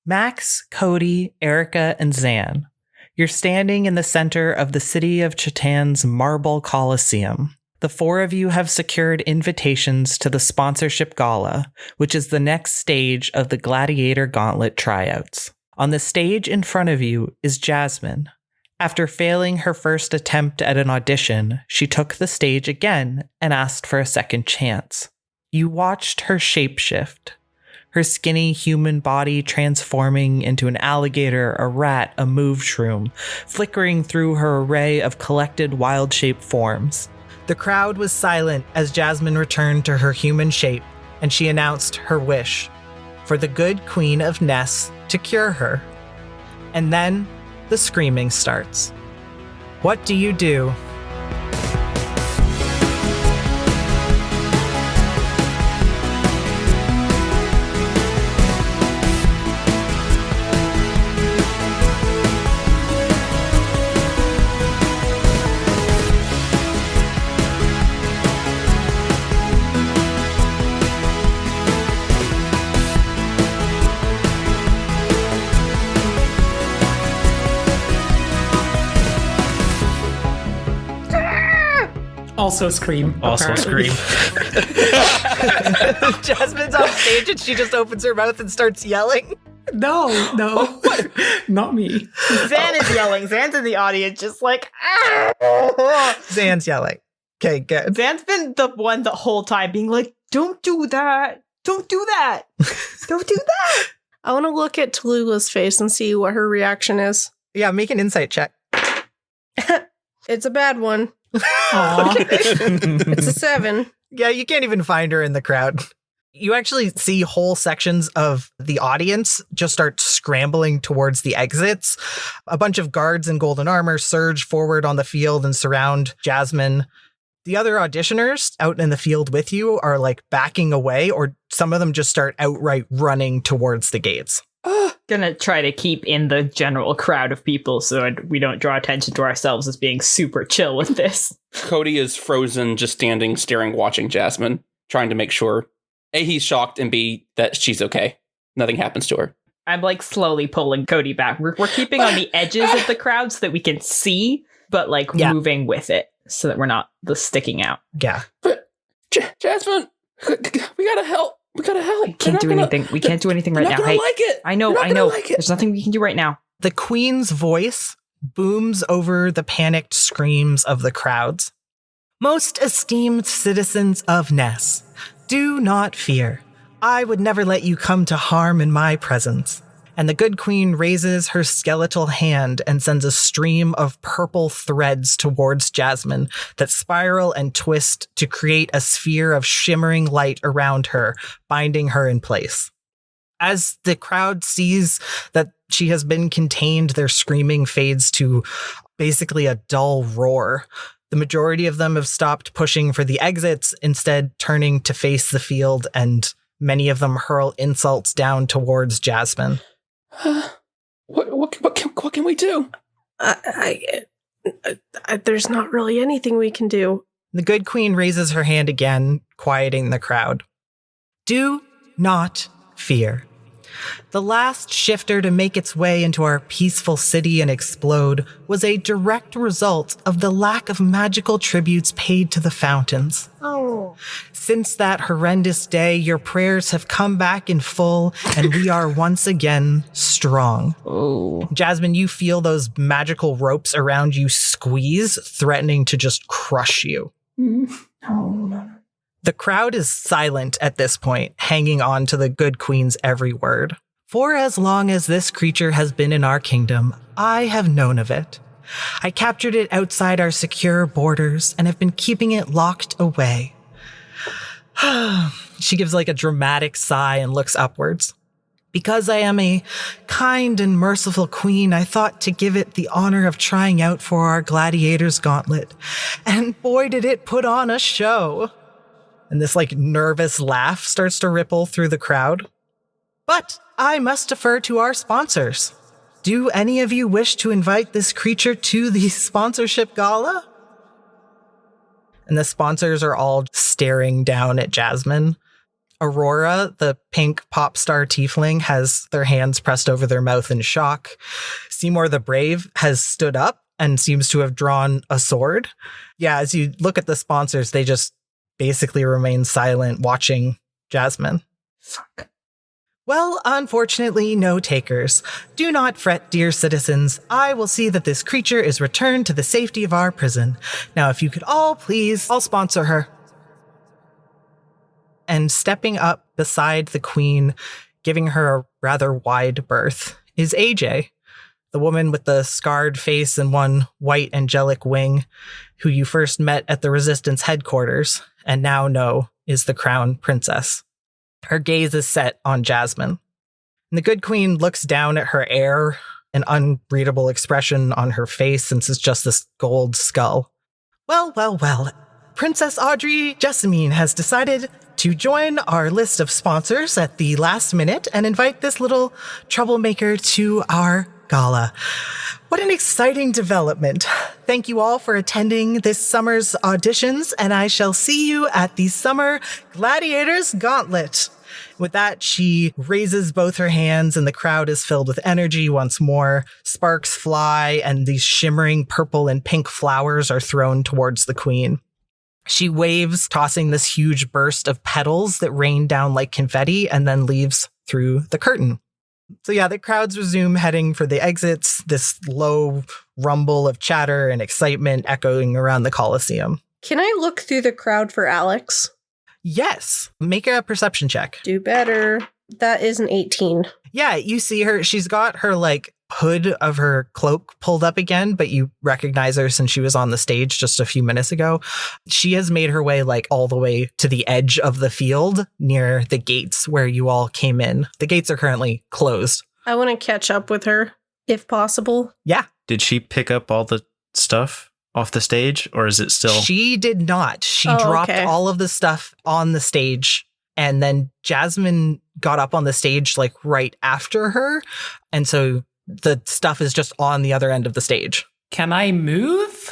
Max, Cody, Erica, and Zan. You're standing in the center of the city of Chitan's Marble Coliseum. The four of you have secured invitations to the sponsorship gala, which is the next stage of the Gladiator Gauntlet tryouts. On the stage in front of you is Jasmin. After failing her first attempt at an audition, she took the stage again and asked for a second chance. You watched her shapeshift, her skinny human body transforming into an alligator, a rat, a move shroom, flickering through her array of collected wild-shaped forms. The crowd was silent as Jasmin returned to her human shape, and she announced her wish for the good queen of Ness to cure her. And then the screaming starts. What do you do? Also scream. Also scream. Jasmine's on stage and she just opens her mouth and starts yelling. No, not me. Zan is yelling. Zan's in the audience just like, Zan's yelling. Okay, good. Zan's been the one the whole time being like, don't do that. Don't do that. Don't do that. I want to look at Tallulah's face and see what her reaction is. Yeah, make an insight check. It's a bad one. Aww. It's a 7. Yeah, you can't even find her in the crowd. You actually see whole sections of the audience just start scrambling towards the exits. A bunch of guards in golden armor surge forward on the field and surround Jasmin. The other auditioners out in the field with you are like backing away, or some of them just start outright running towards the gates. Gonna try to keep in the general crowd of people so we don't draw attention to ourselves as being super chill with this. Cody is frozen, just standing, staring, watching Jasmin, trying to make sure, A, he's shocked, and B, that she's okay. Nothing happens to her. I'm like slowly pulling Cody back. We're keeping on the edges of the crowd so that we can see, but like moving with it so that we're not sticking out. Yeah. But Jasmin, we gotta help. We gotta help. We can't do anything. We can't do anything right now. Hey, like it. I know. There's nothing we can do right now. The queen's voice booms over the panicked screams of the crowds. Most esteemed citizens of Ness, do not fear. I would never let you come to harm in my presence. And the good queen raises her skeletal hand and sends a stream of purple threads towards Jasmin that spiral and twist to create a sphere of shimmering light around her, binding her in place. As the crowd sees that she has been contained, their screaming fades to basically a dull roar. The majority of them have stopped pushing for the exits, instead turning to face the field, and many of them hurl insults down towards Jasmin. What can we do? There's not really anything we can do. The good queen raises her hand again, quieting the crowd. Do not fear. The last shifter to make its way into our peaceful city and explode was a direct result of the lack of magical tributes paid to the fountains. Oh. Since that horrendous day, your prayers have come back in full, and we are once again strong. Oh. Jasmin, you feel those magical ropes around you squeeze, threatening to just crush you. Oh. The crowd is silent at this point, hanging on to the good queen's every word. For as long as this creature has been in our kingdom, I have known of it. I captured it outside our secure borders and have been keeping it locked away. She gives like a dramatic sigh and looks upwards. Because I am a kind and merciful queen, I thought to give it the honor of trying out for our gladiator's gauntlet. And boy, did it put on a show. And this like nervous laugh starts to ripple through the crowd. But I must defer to our sponsors. Do any of you wish to invite this creature to the sponsorship gala? And the sponsors are all staring down at Jasmin. Aurora, the pink pop star tiefling, has their hands pressed over their mouth in shock. Seymour the Brave has stood up and seems to have drawn a sword. Yeah, as you look at the sponsors, they just basically remain silent, watching Jasmin. Fuck. Well, unfortunately, no takers. Do not fret, dear citizens. I will see that this creature is returned to the safety of our prison. Now, if you could all please, I'll sponsor her. And stepping up beside the queen, giving her a rather wide berth, is AJ, the woman with the scarred face and one white angelic wing, who you first met at the Resistance headquarters, and now know is the crown princess. Her gaze is set on Jasmin. And the good queen looks down at her heir, an unreadable expression on her face since it's just this gold skull. Well. Princess Audrey Jasmin has decided to join our list of sponsors at the last minute and invite this little troublemaker to our gala. What an exciting development. Thank you all for attending this summer's auditions, and I shall see you at the Summer Gladiators Gauntlet. With that, she raises both her hands and the crowd is filled with energy once more. Sparks fly and these shimmering purple and pink flowers are thrown towards the queen. She waves, tossing this huge burst of petals that rain down like confetti and then leaves through the curtain. So yeah, the crowds resume heading for the exits, this low rumble of chatter and excitement echoing around the Colosseum. Can I look through the crowd for Alex? Yes, make a perception check. Do better. That is an 18. Yeah, you see her. She's got her hood of her cloak pulled up again, but you recognize her since she was on the stage just a few minutes ago. She has made her way all the way to the edge of the field near the gates where you all came in. The gates are currently closed. I want to catch up with her, if possible. Yeah. Did she pick up all the stuff off the stage, or is it still... She did not. She dropped all of the stuff on the stage, and then Jasmin got up on the stage right after her, and so the stuff is just on the other end of the stage. Can I move?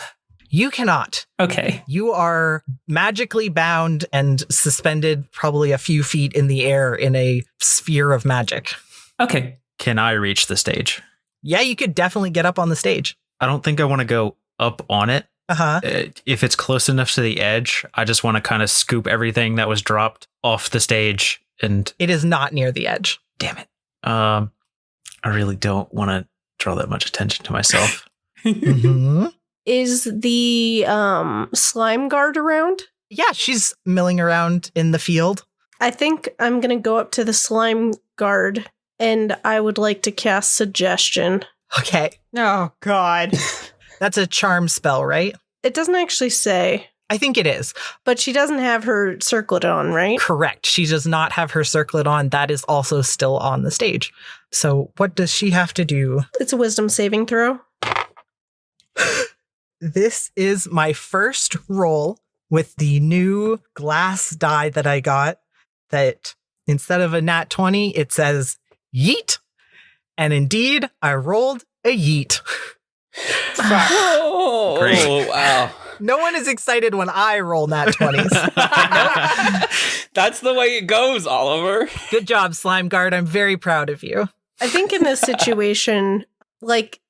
You cannot. Okay. You are magically bound and suspended probably a few feet in the air in a sphere of magic. Okay. Can I reach the stage? Yeah, you could definitely get up on the stage. I don't think I want to go up on it. Uh-huh. If it's close enough to the edge, I just want to kind of scoop everything that was dropped off the stage. And it is not near the edge. Damn it. I really don't want to draw that much attention to myself. Mm-hmm. Is the slime guard around? Yeah, she's milling around in the field. I think I'm going to go up to the slime guard and I would like to cast Suggestion. Okay. Oh, God. That's a charm spell, right? It doesn't actually say. I think it is. But she doesn't have her circlet on, right? Correct. She does not have her circlet on. That is also still on the stage. So what does she have to do? It's a wisdom saving throw. This is my first roll with the new glass die that I got, that instead of a nat 20, it says yeet. And indeed, I rolled a yeet. Oh, Great. Wow. No one is excited when I roll nat 20s. That's the way it goes, Oliver. Good job, Slime Guard. I'm very proud of you. I think in this situation,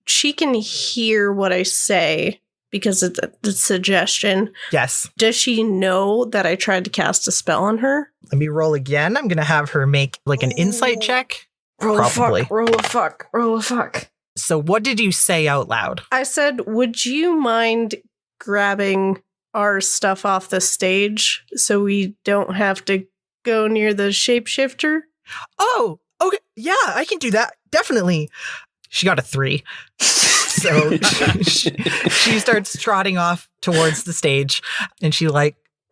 she can hear what I say because of the suggestion. Yes. Does she know that I tried to cast a spell on her? Let me roll again. I'm going to have her make an insight check. Roll Probably. a fuck, roll a fuck, roll a fuck. So what did you say out loud? I said, would you mind grabbing our stuff off the stage so we don't have to go near the shapeshifter? Oh, okay. Yeah, I can do that. Definitely. She got a 3. So she starts trotting off towards the stage and she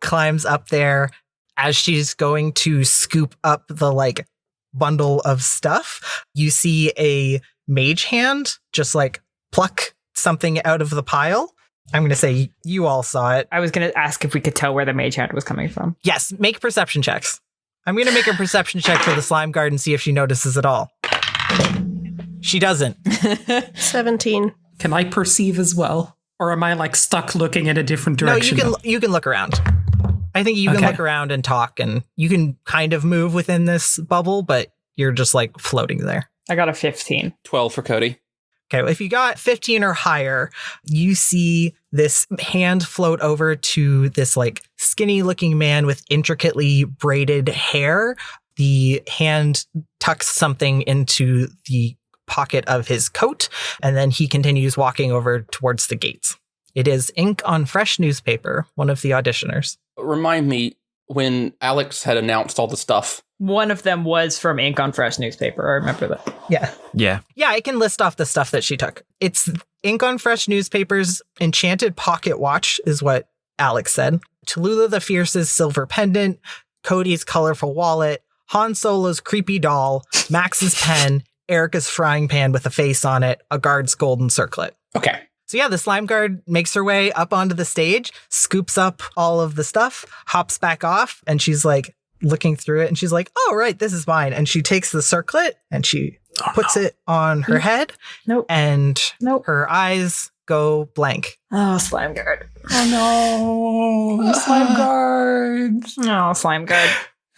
climbs up there. As she's going to scoop up the bundle of stuff, you see a mage hand just pluck something out of the pile. I'm going to say you all saw it. I was going to ask if we could tell where the mage hand was coming from. Yes, make perception checks. I'm going to make a perception check for the slime guard and see if she notices at all. She doesn't. 17. Can I perceive as well? Or am I stuck looking in a different direction? No, you can look around. I think you can Okay. look around and talk, and you can kind of move within this bubble, but you're just like floating there. I got a 15. 12 for Cody. Okay, well, if you got 15 or higher, you see this hand float over to this like skinny looking man with intricately braided hair. The hand tucks something into the pocket of his coat, and then he continues walking over towards the gates. It is ink on fresh newspaper, one of the auditioners. Remind me, when Alex had announced all the stuff, One of them was from Ink on Fresh newspaper. I remember that. Yeah. Yeah. Yeah, I can list off the stuff that she took. It's ink on fresh newspapers, enchanted pocket watch is what Alex said. Tallulah the Fierce's silver pendant, Cody's colorful wallet, Han Solo's creepy doll, Max's pen, Erica's frying pan with a face on it, a guard's golden circlet. okay. So yeah, the slime guard makes her way up onto the stage, scoops up all of the stuff, hops back off, and she's like looking through it, and she's like, oh, right, this is mine. And she takes the circlet and she puts it on her head, Nope. and Nope. her eyes go blank. Oh, slime guard. Oh no, slime guards. Oh, slime guard.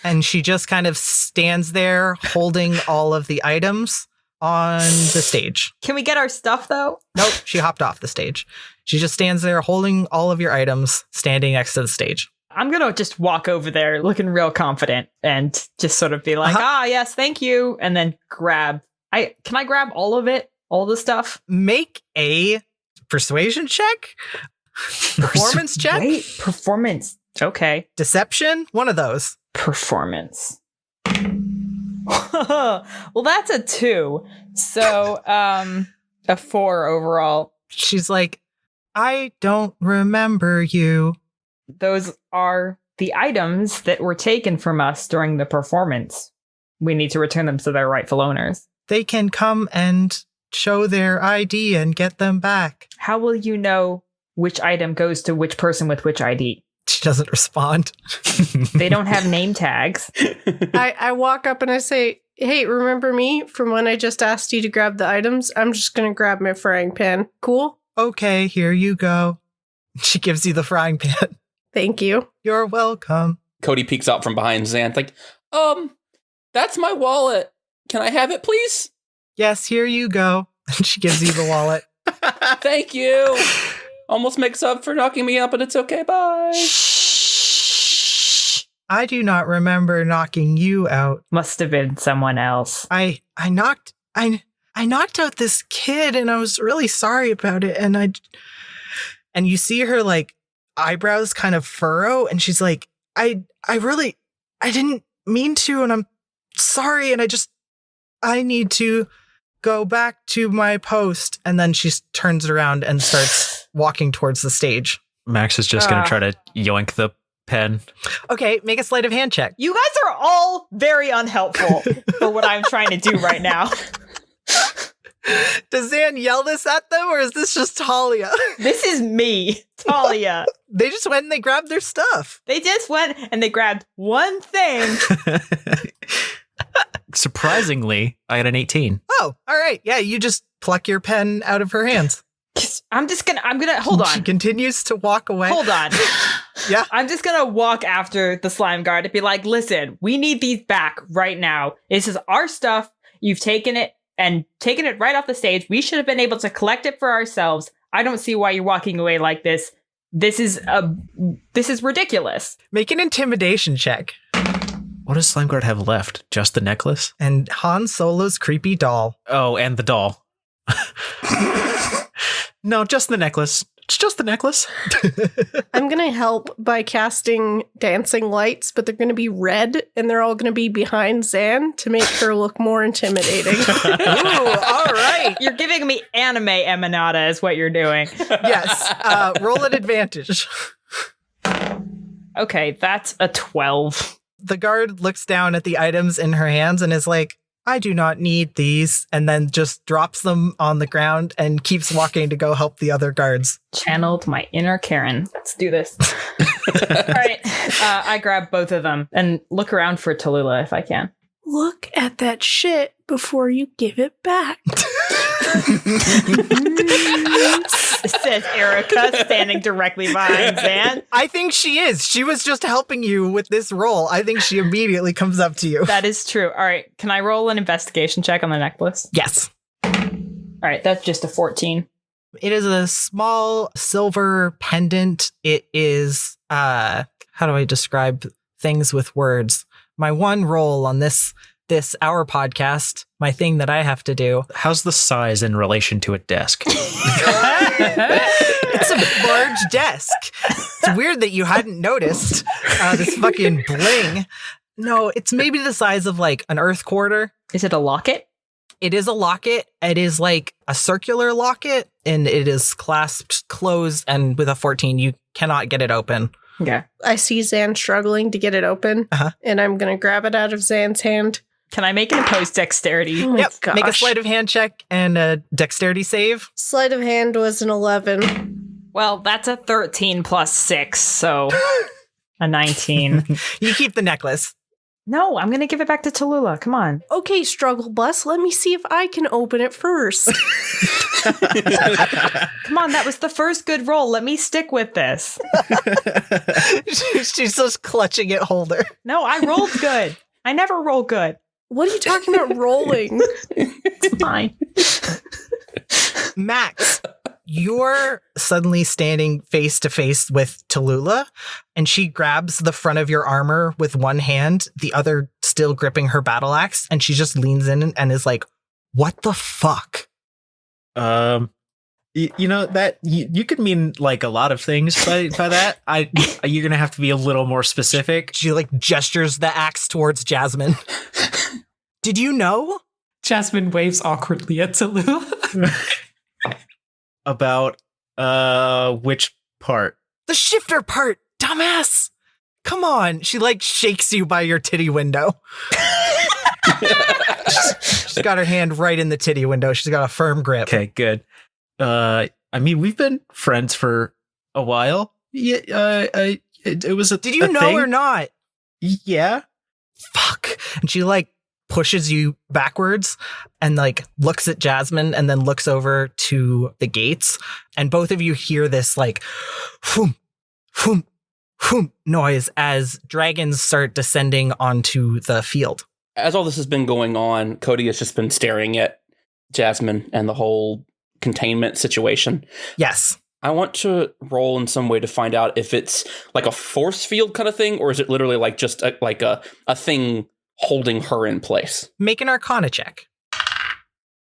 And she just kind of stands there holding all of the items on the stage. Can we get our stuff though? Nope, she hopped off the stage. She just stands there holding all of your items, standing next to the stage. I'm gonna just walk over there looking real confident and just sort of be like, yes, thank you. And then can I grab all of it? All the stuff? Make a persuasion check? Performance check? Wait, performance. Okay. Deception? One of those. Performance. Well, that's a 2. So, a 4 overall. She's like, I don't remember you. Those are the items that were taken from us during the performance. We need to return them to their rightful owners. They can come and show their ID and get them back. How will you know which item goes to which person with which ID? She doesn't respond. They don't have name tags. I walk up and I say, hey, remember me from when I just asked you to grab the items? I'm just going to grab my frying pan. Cool? Okay, here you go. She gives you the frying pan. Thank you. You're welcome. Cody peeks out from behind Zan, like, that's my wallet. Can I have it, please? Yes, here you go. And she gives you the wallet. Thank you. Almost makes up for knocking me up, but it's okay. Bye. I do not remember knocking you out. Must have been someone else. I knocked out this kid, and I was really sorry about it. And you see her like eyebrows kind of furrow, and she's like, I didn't mean to, and I'm sorry, and I need to go back to my post. And then she turns around and starts walking towards the stage. Max is just going to try to yoink the pen. Okay, make a sleight of hand check. You guys are all very unhelpful for what I'm trying to do right now. Does Zan yell this at them, or is this just Talia? This is me, Talia. They just went and they grabbed their stuff. They just went and they grabbed one thing. Surprisingly, I had an 18. Oh, all right. Yeah, you just pluck your pen out of her hands. I'm gonna, hold She on. continues to walk away. Hold on. Yeah. I'm just gonna walk after the slime guard and be like, listen, we need these back right now. This is our stuff. You've taken it right off the stage. We should have been able to collect it for ourselves. I don't see why you're walking away like this. This is ridiculous. Make an intimidation check. What does Slime Guard have left? Just the necklace? And Han Solo's creepy doll. Oh, and the doll. No, just the necklace. It's just the necklace. I'm going to help by casting dancing lights, but they're going to be red, and they're all going to be behind Zan to make her look more intimidating. Ooh, all right. You're giving me anime Emanata is what you're doing. Yes. Roll at advantage. Okay, that's a 12. The guard looks down at the items in her hands and is like, I do not need these, and then just drops them on the ground and keeps walking to go help the other guards. Channeled my inner Karen. Let's do this. All right. I grab both of them and look around for Tallulah if I can. Look at that shit before you give it back. says Erica, standing directly behind Zan. I think she is. She was just helping you with this roll. I think she immediately comes up to you. That is true. All right, can I roll an investigation check on the necklace? Yes. All right, that's just a 14. It is a small silver pendant. It is, how do I describe things with words? My one role on this our podcast, my thing that I have to do. How's the size in relation to a desk? It's a large desk. It's weird that you hadn't noticed this fucking bling. No, it's maybe the size of like an earth quarter. Is it a locket? It is a locket. It is like a circular locket, and it is clasped closed, and with a 14, you cannot get it open. Okay. I see Zan struggling to get it open, and I'm going to grab it out of Zan's hand. Can I make an opposed dexterity? Oh my Yep. gosh. Make a sleight of hand check and a dexterity save. Sleight of hand was an 11. Well, that's a 13 plus 6, so a 19. You keep the necklace. No, I'm going to give it back to Tallulah. Come on. Okay, Struggle Bus, let me see if I can open it first. Come on, that was the first good roll. Let me stick with this. She's just clutching it holder. No, I rolled good. I never roll good. What are you talking about rolling? It's fine. Max, you're suddenly standing face to face with Tallulah, and she grabs the front of your armor with one hand, the other still gripping her battle axe, and she just leans in and is like, "What the fuck?" You know that you could mean like a lot of things by that. You're gonna have to be a little more specific. She like gestures the axe towards Jasmin. Did you know? Jasmin waves awkwardly at Tallulah. About which part? The shifter part, dumbass. Come on. She like shakes you by your titty window. She's got her hand right in the titty window. She's got a firm grip. Okay, good. I mean, we've been friends for a while. Yeah, it was a. Did you know thing. or not? Yeah. Fuck. And she like pushes you backwards and like looks at Jasmin and then looks over to the gates. And both of you hear this like whoom, whoom, whoom noise as dragons start descending onto the field. As all this has been going on, Cody has just been staring at Jasmin and the whole containment situation. Yes. I want to roll in some way to find out if it's like a force field kind of thing, or is it literally like just a thing holding her in place. Make an Arcana check.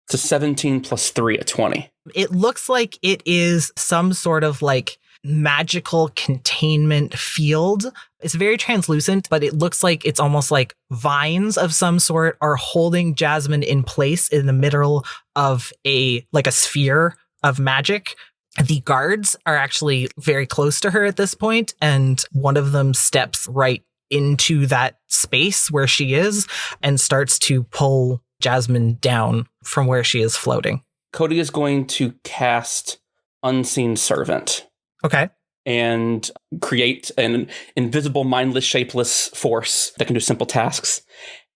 It's a 17 plus 3, a 20. It looks like it is some sort of like magical containment field. It's very translucent, but it looks like it's almost like vines of some sort are holding Jasmin in place in the middle of a sphere of magic. The guards are actually very close to her at this point, and one of them steps right into that space where she is and starts to pull Jasmin down from where she is floating. Cody is going to cast Unseen Servant. Okay. And create an invisible, mindless, shapeless force that can do simple tasks.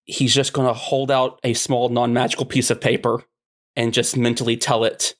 He's just going to hold out a small, non-magical piece of paper and just mentally tell it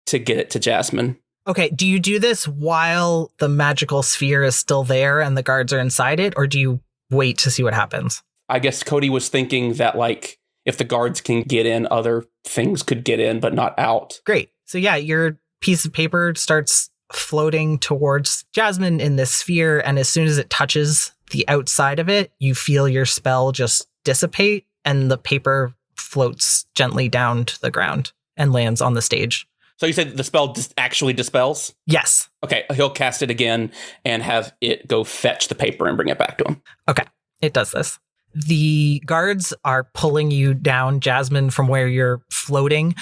to get it to Jasmin. Okay, do you do this while the magical sphere is still there and the guards are inside it, or do you wait to see what happens? I guess Cody was thinking that, like, if the guards can get in, other things could get in, but not out. Great. So yeah, your piece of paper starts floating towards Jasmin in this sphere, and as soon as it touches the outside of it, you feel your spell just dissipate, and the paper floats gently down to the ground and lands on the stage. So you said the spell actually dispels? Yes. Okay, he'll cast it again and have it go fetch the paper and bring it back to him. Okay, it does this. The guards are pulling you down, Jasmin, from where you're floating,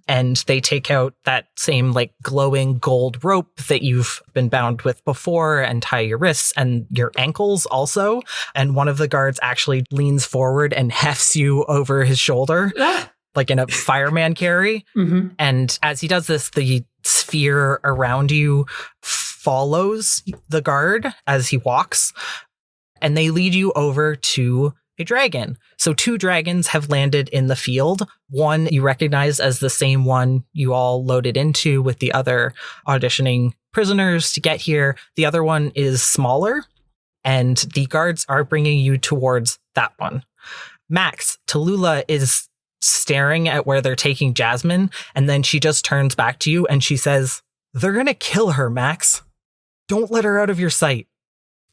and they take out that same like glowing gold rope that you've been bound with before and tie your wrists and your ankles also. And one of the guards actually leans forward and hefts you over his shoulder. Like in a fireman carry. And as he does this, the sphere around you follows the guard as he walks. And they lead you over to a dragon. So 2 dragons have landed in the field. One you recognize as the same one you all loaded into with the other auditioning prisoners to get here. The other one is smaller, and the guards are bringing you towards that one. Max, Tallulah is staring at where they're taking Jasmin, and then she just turns back to you and she says, "They're gonna kill her, Max. Don't let her out of your sight."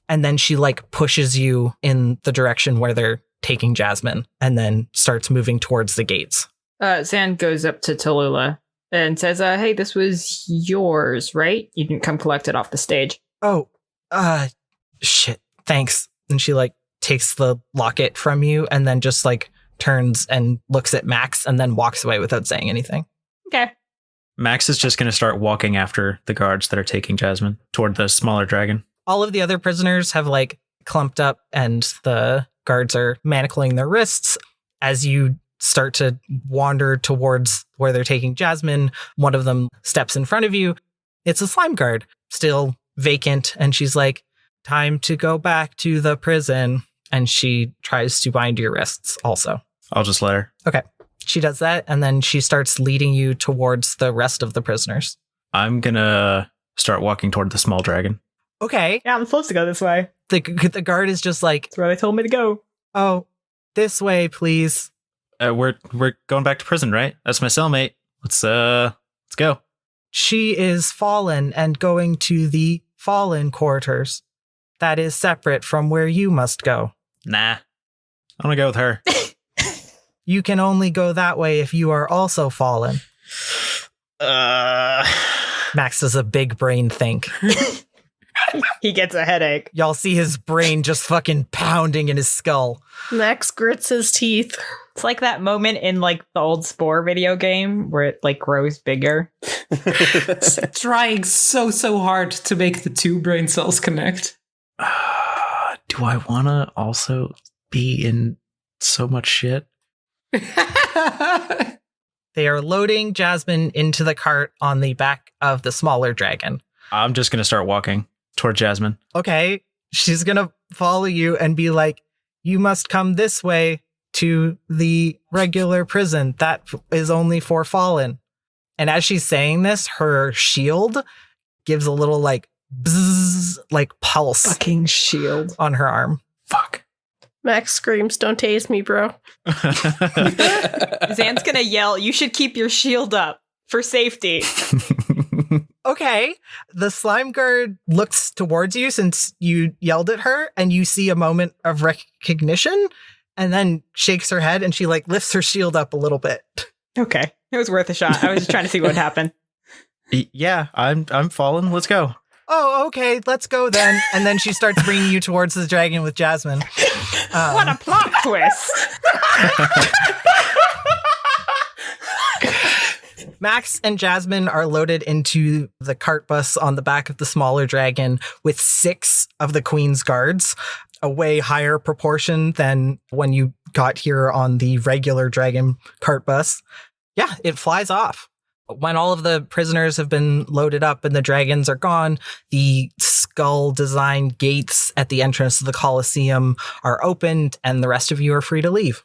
And then she pushes you in the direction where they're taking Jasmin and then starts moving towards the gates. Zan goes up to Tallulah and says, hey, this was yours, right? You didn't come collect it off the stage. Oh, shit, thanks. And she takes the locket from you and then just turns and looks at Max and then walks away without saying anything. Okay. Max is just going to start walking after the guards that are taking Jasmin toward the smaller dragon. All of the other prisoners have clumped up and the guards are manacling their wrists. As you start to wander towards where they're taking Jasmin, one of them steps in front of you. It's a slime guard, still vacant, and she's like, "Time to go back to the prison." And she tries to bind your wrists also. I'll just let her. Okay. She does that, and then she starts leading you towards the rest of the prisoners. I'm going to start walking toward the small dragon. Okay. Yeah, I'm supposed to go this way. The guard is just like, That's where they told me to go. "Oh, this way, please." We're going back to prison, right? That's my cellmate. Let's go. "She is fallen and going to the fallen quarters. That is separate from where you must go. Nah. I want to go with her. You can only go that way if you are also fallen." Max does a big brain think. He gets a headache. Y'all see his brain just fucking pounding in his skull. Max grits his teeth. It's like that moment in the old Spore video game where it grows bigger. Trying so hard to make the 2 brain cells connect. Do I want to also be in so much shit? They are loading Jasmin into the cart on the back of the smaller dragon. I'm just going to start walking toward Jasmin. Okay, she's gonna follow you and be like, "You must come this way to the regular prison. That is only for fallen." And as she's saying this, her shield gives a little bzzz, pulse Fucking shield. on her arm. Fuck. Max screams, "Don't tase me, bro." Zan's gonna yell, "You should keep your shield up for safety." Okay, the slime guard looks towards you since you yelled at her, and you see a moment of recognition, and then shakes her head, and she lifts her shield up a little bit. Okay. It was worth a shot. I was just trying to see what happened. Yeah, I'm fallen. Let's go. "Oh, okay, let's go then." And then she starts bringing you towards the dragon with Jasmin. What a plot twist. Max and Jasmin are loaded into the cart bus on the back of the smaller dragon with 6 of the Queen's guards, a way higher proportion than when you got here on the regular dragon cart bus. Yeah, it flies off. When all of the prisoners have been loaded up and the dragons are gone, the skull-designed gates at the entrance of the Colosseum are opened, and the rest of you are free to leave.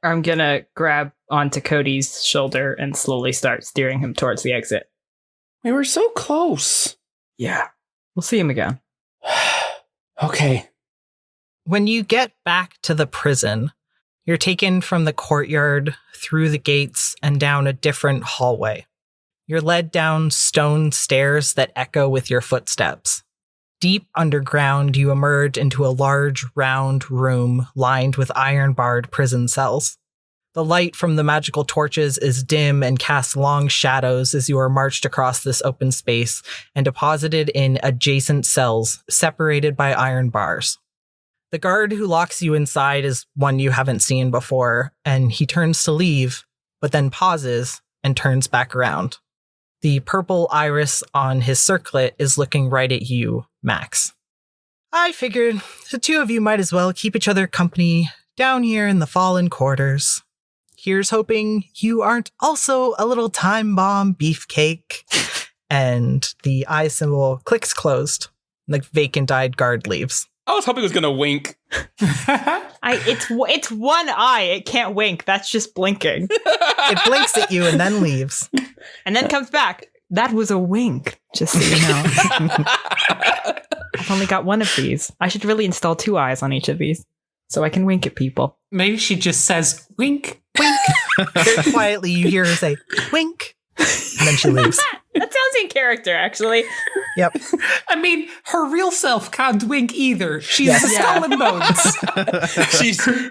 I'm gonna grab onto Cody's shoulder and slowly start steering him towards the exit. We were so close. Yeah. We'll see him again. Okay. When you get back to the prison, you're taken from the courtyard through the gates and down a different hallway. You're led down stone stairs that echo with your footsteps. Deep underground, you emerge into a large, round room lined with iron-barred prison cells. The light from the magical torches is dim and casts long shadows as you are marched across this open space and deposited in adjacent cells, separated by iron bars. The guard who locks you inside is one you haven't seen before, and he turns to leave, but then pauses and turns back around. The purple iris on his circlet is looking right at you, Max. "I figured the 2 of you might as well keep each other company down here in the fallen quarters. Here's hoping you aren't also a little time bomb beefcake." And the eye symbol clicks closed. The vacant-eyed guard leaves. I was hoping it was going to wink. I It's one eye. It can't wink. That's just blinking. It blinks at you and then leaves. And then comes back. That was a wink, just so you know. I've only got one of these. I should really install 2 eyes on each of these so I can wink at people. Maybe she just says, wink, wink. Very quietly, you hear her say, wink. And then she leaves. That sounds in character, actually. Yep. I mean, her real self can't wink either. She's Yes. the skull and bones.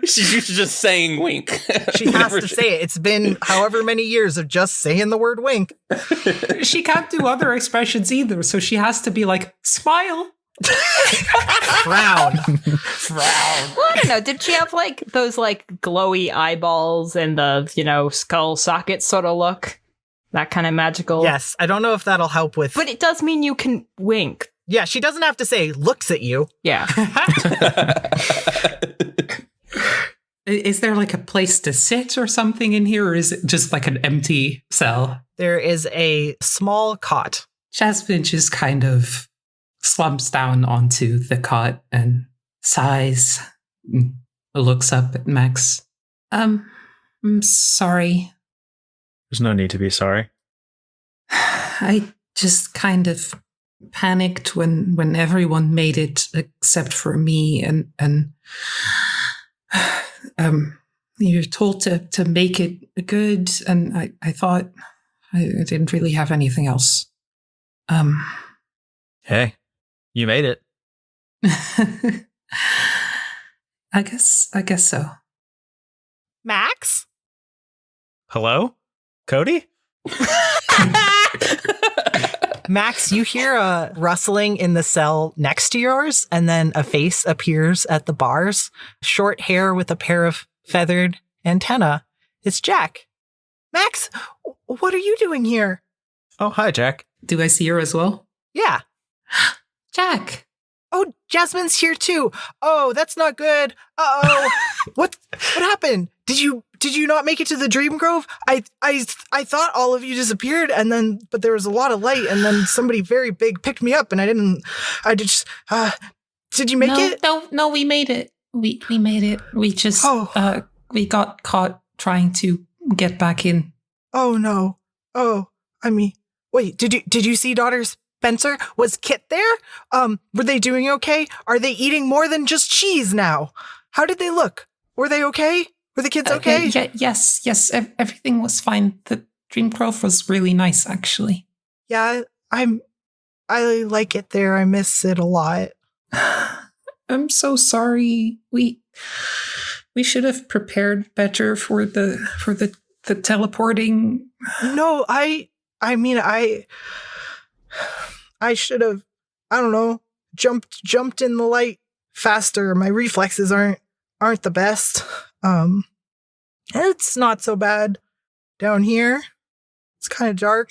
She's used to just saying wink. She has to say it. It's been however many years of just saying the word wink. She can't do other expressions either, so she has to be like, smile. Frown. Frown. Well, I don't know. Did she have like those like glowy eyeballs and the, skull socket sort of look? That kind of magical. Yes. I don't know if that'll help with. But it does mean you can wink. Yeah, she doesn't have to say looks at you. Yeah. Is there like a place to sit or something in here, or is it just like an empty cell? There is a small cot. Jasmin just kind of slumps down onto the cot and sighs, and looks up at Max. I'm sorry. There's no need to be sorry. I just kind of panicked when everyone made it except for me, and you're told to make it good, and I thought I didn't really have anything else. Hey, you made it. I guess so. Max? Hello? Cody? Max, you hear a rustling in the cell next to yours, and then a face appears at the bars. Short hair with a pair of feathered antennae. It's Jack. Max, what are you doing here? Oh, hi, Jack. Do I see her as well? Yeah. Jack. Oh, Jasmine's here too. Oh, that's not good. Uh-oh. What happened? Did you not make it to the Dream Grove? I thought all of you disappeared, but there was a lot of light, and then somebody very big picked me up, and did you make it? No, we made it. We made it. We just we got caught trying to get back in. Oh no. Oh, I mean, wait, did you see Daughter Spencer? Was Kit there? Were they doing okay? Are they eating more than just cheese now? How did they look? Were they okay? Were the kids okay? Yes. Everything was fine. The Dream Grove was really nice, actually. Yeah, I like it there. I miss it a lot. I'm so sorry. We should have prepared better for the teleporting. No, I mean I should have, I don't know, jumped in the light faster. My reflexes aren't the best. It's not so bad down here. It's kind of dark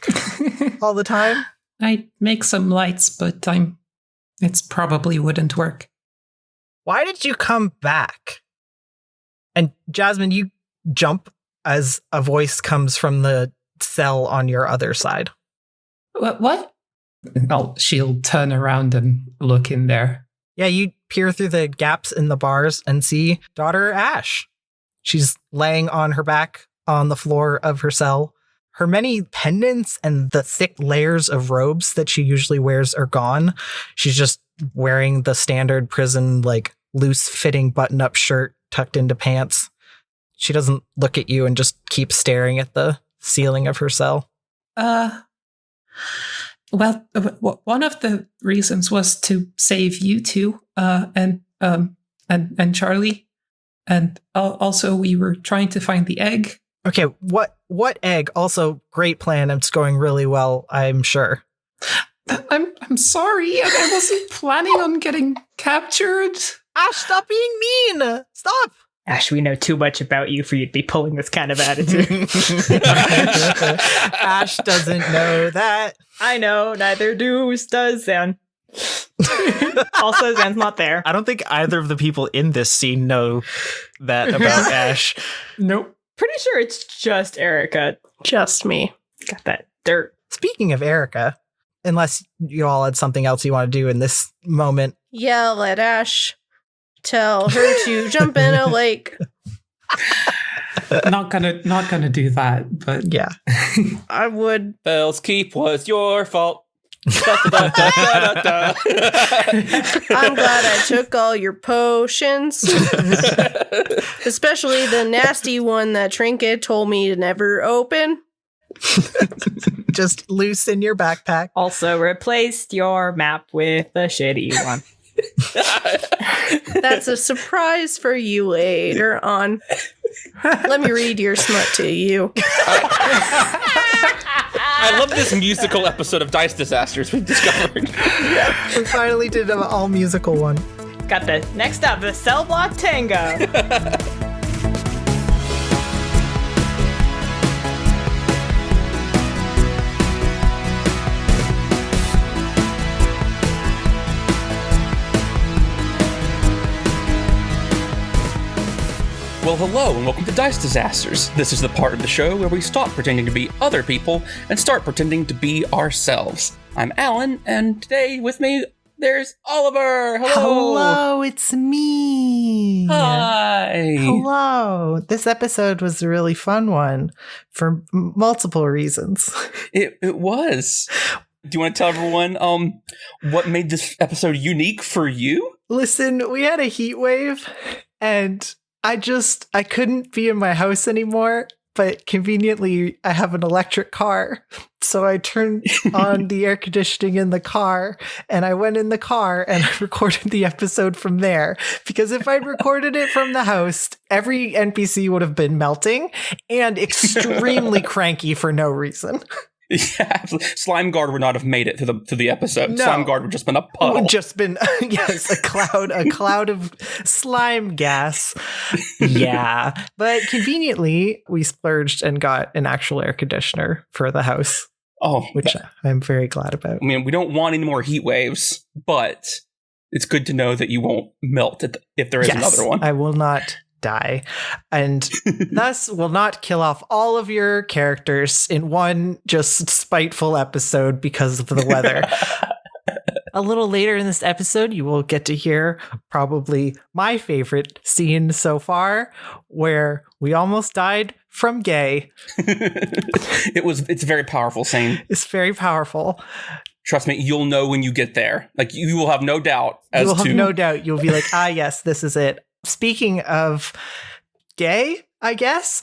all the time. I'd make some lights, but it's probably wouldn't work. Why did you come back? And Jasmin, you jump as a voice comes from the cell on your other side. What? She'll turn around and look in there. Yeah, you peer through the gaps in the bars and see Daughter Ash. She's laying on her back on the floor of her cell. Her many pendants and the thick layers of robes that she usually wears are gone. She's just wearing the standard prison, like, loose-fitting button-up shirt tucked into pants. She doesn't look at you and just keeps staring at the ceiling of her cell. Well, one of the reasons was to save you two, and Charlie, and also we were trying to find the egg. Okay, what egg? Also, great plan. It's going really well, I'm sure. I'm sorry. I wasn't planning on getting captured. Ash, stop being mean! Stop! Ash, we know too much about you for you to be pulling this kind of attitude. Ash doesn't know that. I know, neither does Zan. Also, Zan's not there. I don't think either of the people in this scene know that about Ash. Nope. Pretty sure it's just Erica. Just me. Got that dirt. Speaking of Erica, unless you all had something else you want to do in this moment. Yell at Ash. tell her to jump in a lake. Not gonna do that, but Yeah. I would. Bell's Keep was your fault. Da, da, da, da, da, da. I'm glad I took all your potions. Especially the nasty one that Trinket told me to never open. Just loose in your backpack. Also replaced your map with a shitty one. That's a surprise for you later on. Let me read your smut to you. I love this musical episode of Dice Disasters we've discovered. We finally did an all musical one. Got the next up, the Cell Block Tango. Well, hello, and welcome to Dice Disasters. This is the part of the show where we stop pretending to be other people and start pretending to be ourselves. I'm Alan, and today with me, there's Oliver. Hello. Hello, it's me. Hi. Hello. This episode was a really fun one for multiple reasons. It was. Do you want to tell everyone what made this episode unique for you? Listen, we had a heat wave, and I couldn't be in my house anymore, but conveniently I have an electric car. So I turned on the air conditioning in the car, and I went in the car and I recorded the episode from there. Because if I'd recorded it from the house, every NPC would have been melting and extremely cranky for no reason. Yeah, Slime Guard would not have made it to the episode. No. Slime Guard would just been a puddle. Would just been yes, a cloud of slime gas. Yeah, but conveniently we splurged and got an actual air conditioner for the house. Oh, which I'm very glad about. I mean, we don't want any more heat waves, but it's good to know that you won't melt if there is another one. I will not die, and thus will not kill off all of your characters in one just spiteful episode because of the weather. A little later in this episode, you will get to hear probably my favorite scene so far, where we almost died from gay. It's a very powerful scene. It's very powerful. Trust me, you'll know when you get there. Like, you will have no doubt You will have no doubt. You'll be like, yes, this is it. Speaking of gay, I guess,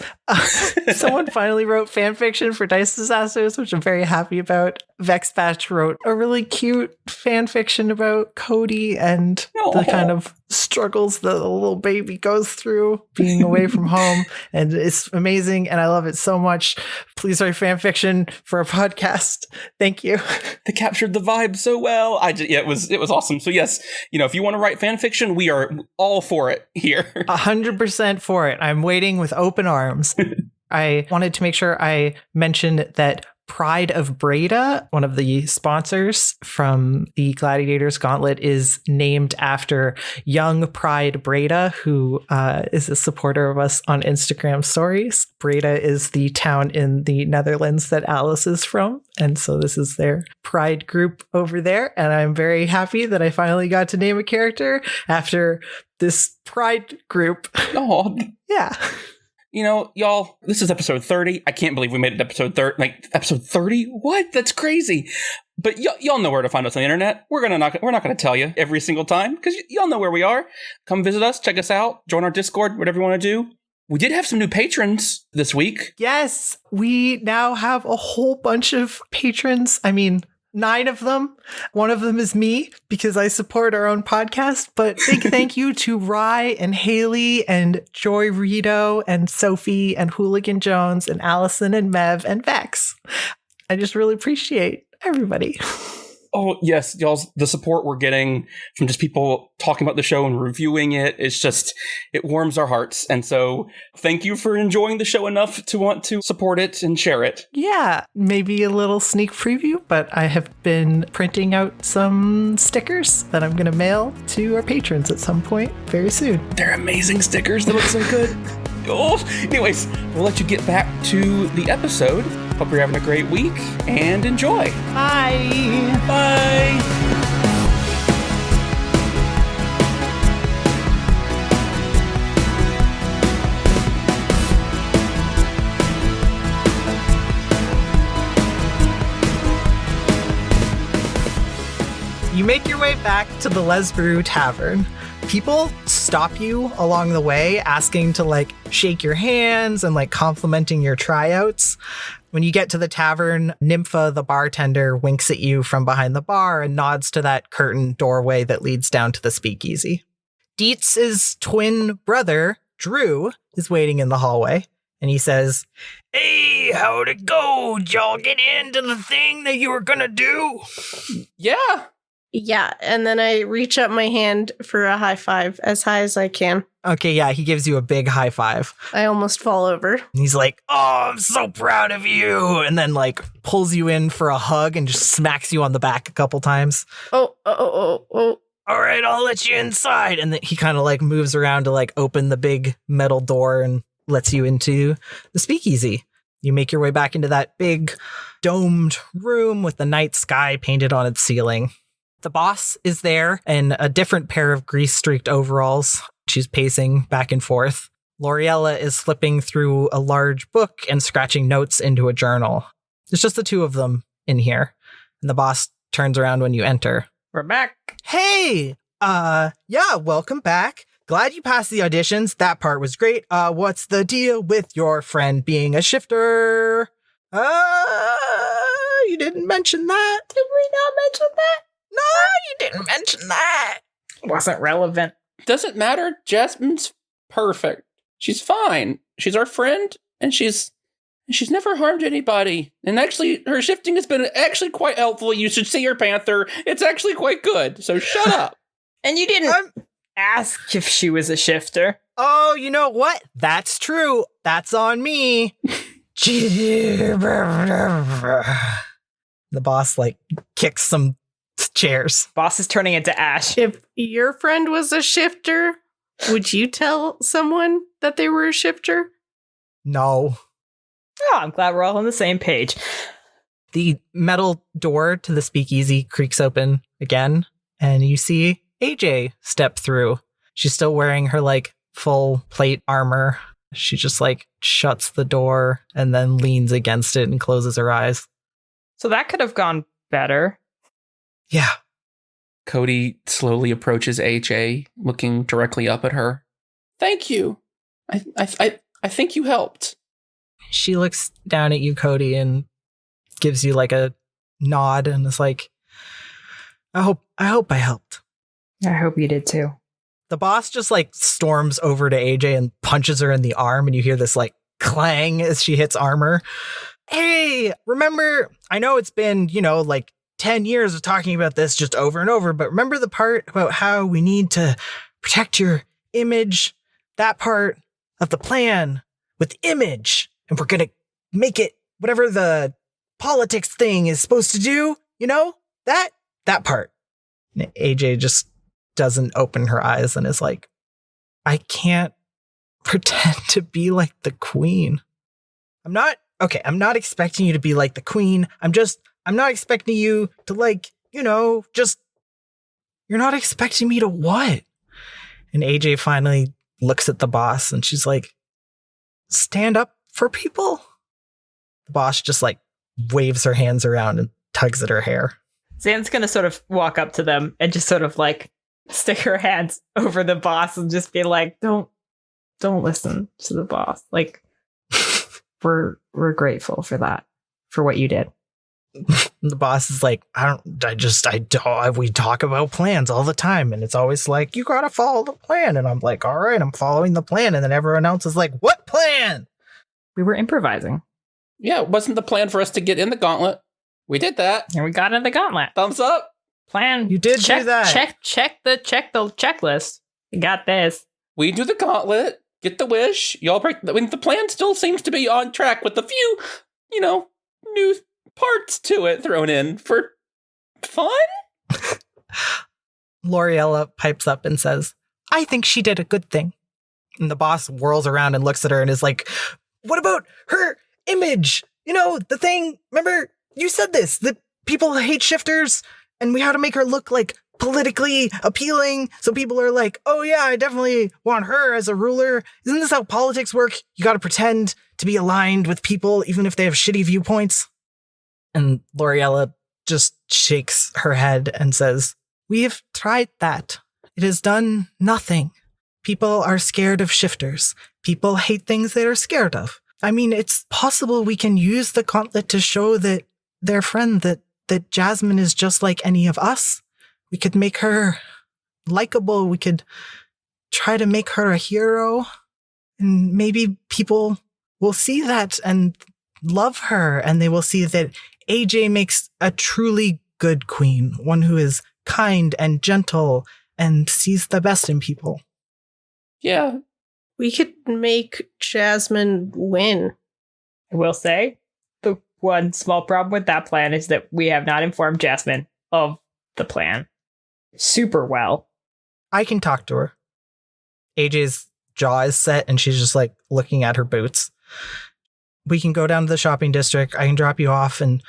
someone finally wrote fan fiction for Dice Disasters, which I'm very happy about. Vexpatch wrote a really cute fan fiction about Cody and the kind of struggles that the little baby goes through being away from home. And it's amazing, and I love it so much. Please write fan fiction for a podcast. Thank you. They captured the vibe so well. It was awesome. So yes, if you want to write fan fiction, we are all for it here. 100% for it. I'm waiting with open arms. I wanted to make sure I mentioned that Pride of Breda, one of the sponsors from the Gladiators Gauntlet, is named after young Pride Breda, who is a supporter of us on Instagram stories. Breda is the town in the Netherlands that Alice is from. And so this is their Pride group over there. And I'm very happy that I finally got to name a character after this Pride group. Oh, yeah. Y'all, this is episode 30. I can't believe we made it episode 30. Like, episode 30? What? That's crazy. But y'all know where to find us on the internet. We're not going to tell you every single time, because y'all know where we are. Come visit us, check us out, join our Discord, whatever you want to do. We did have some new patrons this week. Yes, we now have a whole bunch of patrons. I mean, 9 of them. One of them is me, because I support our own podcast. But big thank you to Rye and Haley and Joy Rito and Sophie and Hooligan Jones and Allison and Mev and Vex. I just really appreciate everybody. Oh, yes, y'all, the support we're getting from just people talking about the show and reviewing it, it warms our hearts. And so thank you for enjoying the show enough to want to support it and share it. Yeah, maybe a little sneak preview, but I have been printing out some stickers that I'm going to mail to our patrons at some point very soon. They're amazing stickers. They look so good. Oh, anyways, we'll let you get back to the episode. Hope you're having a great week and enjoy. Bye. Bye. You make your way back to the Lesbrew Tavern. People stop you along the way, asking to like shake your hands and like complimenting your tryouts. When you get to the tavern, Nympha, the bartender, winks at you from behind the bar and nods to that curtain doorway that leads down to the speakeasy. Dietz's twin brother, Drew, is waiting in the hallway, and he says, "Hey, how'd it go? Did y'all get into the thing that you were gonna do?" Yeah. Yeah, and then I reach up my hand for a high five as high as I can. Okay, yeah, he gives you a big high five. I almost fall over. And he's like, "Oh, I'm so proud of you," and then like pulls you in for a hug and just smacks you on the back a couple times. Oh. "All right, I'll let you inside." And then he kind of like moves around to like open the big metal door and lets you into the speakeasy. You make your way back into that big domed room with the night sky painted on its ceiling. The boss is there in a different pair of grease-streaked overalls. She's pacing back and forth. Loriella is flipping through a large book and scratching notes into a journal. There's just the two of them in here. And the boss turns around when you enter. We're back. "Hey! Yeah, welcome back. Glad you passed the auditions. That part was great. What's the deal with your friend being a shifter?" You didn't mention that. Did we not mention that? No, you didn't mention that. Wasn't relevant. Doesn't matter. Jasmin's perfect. She's fine. She's our friend, and she's never harmed anybody. And actually, her shifting has been actually quite helpful. You should see her Panther. It's actually quite good. So shut up. And you didn't ask if she was a shifter. Oh, you know what? That's true. That's on me. The boss like kicks some chairs. Boss is turning into ash. If your friend was a shifter, would you tell someone that they were a shifter? No. Oh, I'm glad we're all on the same page. The metal door to the speakeasy creaks open again, and you see AJ step through. She's still wearing her like full plate armor. She just like shuts the door and then leans against it and closes her eyes. So that could have gone better. Yeah. Cody slowly approaches AJ, looking directly up at her. "Thank you. I think you helped." She looks down at you, Cody, and gives you like a nod and is like, I hope I helped." I hope you did too. The boss just like storms over to AJ and punches her in the arm, and you hear this like clang as she hits armor. "Hey, remember, I know it's been, like 10 years of talking about this just over and over, but remember the part about how we need to protect your image? That part of the plan with image, and we're going to make it whatever the politics thing is supposed to do, that part." And AJ just doesn't open her eyes and is like, "I can't pretend to be like the queen. I'm not expecting you to be like the queen. I'm not expecting you to you're not expecting me to what?" And AJ finally looks at the boss and she's like, "Stand up for people?" The boss just like waves her hands around and tugs at her hair. Zan's gonna sort of walk up to them and just sort of like stick her hands over the boss and just be like, don't listen to the boss. Like, we're grateful for that, for what you did. The boss is like, we talk about plans all the time, and it's always like, you gotta follow the plan. And I'm like, all right, I'm following the plan. And then everyone else is like, what plan? We were improvising. Yeah, it wasn't the plan for us to get in the gauntlet. We did that. And we got in the gauntlet. Thumbs up. Plan. You did do that. Check the checklist. We got this. We do the gauntlet, get the wish. Y'all break. The plan still seems to be on track with a few, new parts to it thrown in for fun. Loriella pipes up and says, "I think she did a good thing." And the boss whirls around and looks at her and is like, "What about her image? The thing, remember you said this, that people hate shifters and we had to make her look like politically appealing. So people are like, oh yeah, I definitely want her as a ruler. Isn't this how politics work? You got to pretend to be aligned with people even if they have shitty viewpoints." And Loriella just shakes her head and says, We have tried that. It has done nothing. People are scared of shifters. People hate things they are scared of. I mean, it's possible we can use the gauntlet to show that their friend, that Jasmin is just like any of us. We could make her likable. We could try to make her a hero. And maybe people will see that and love her. And they will see that AJ makes a truly good queen, one who is kind and gentle and sees the best in people. Yeah. We could make Jasmin win. I will say, the one small problem with that plan is that we have not informed Jasmin of the plan super well. I can talk to her. AJ's jaw is set and she's just like looking at her boots. We can go down to the shopping district. I can drop you off and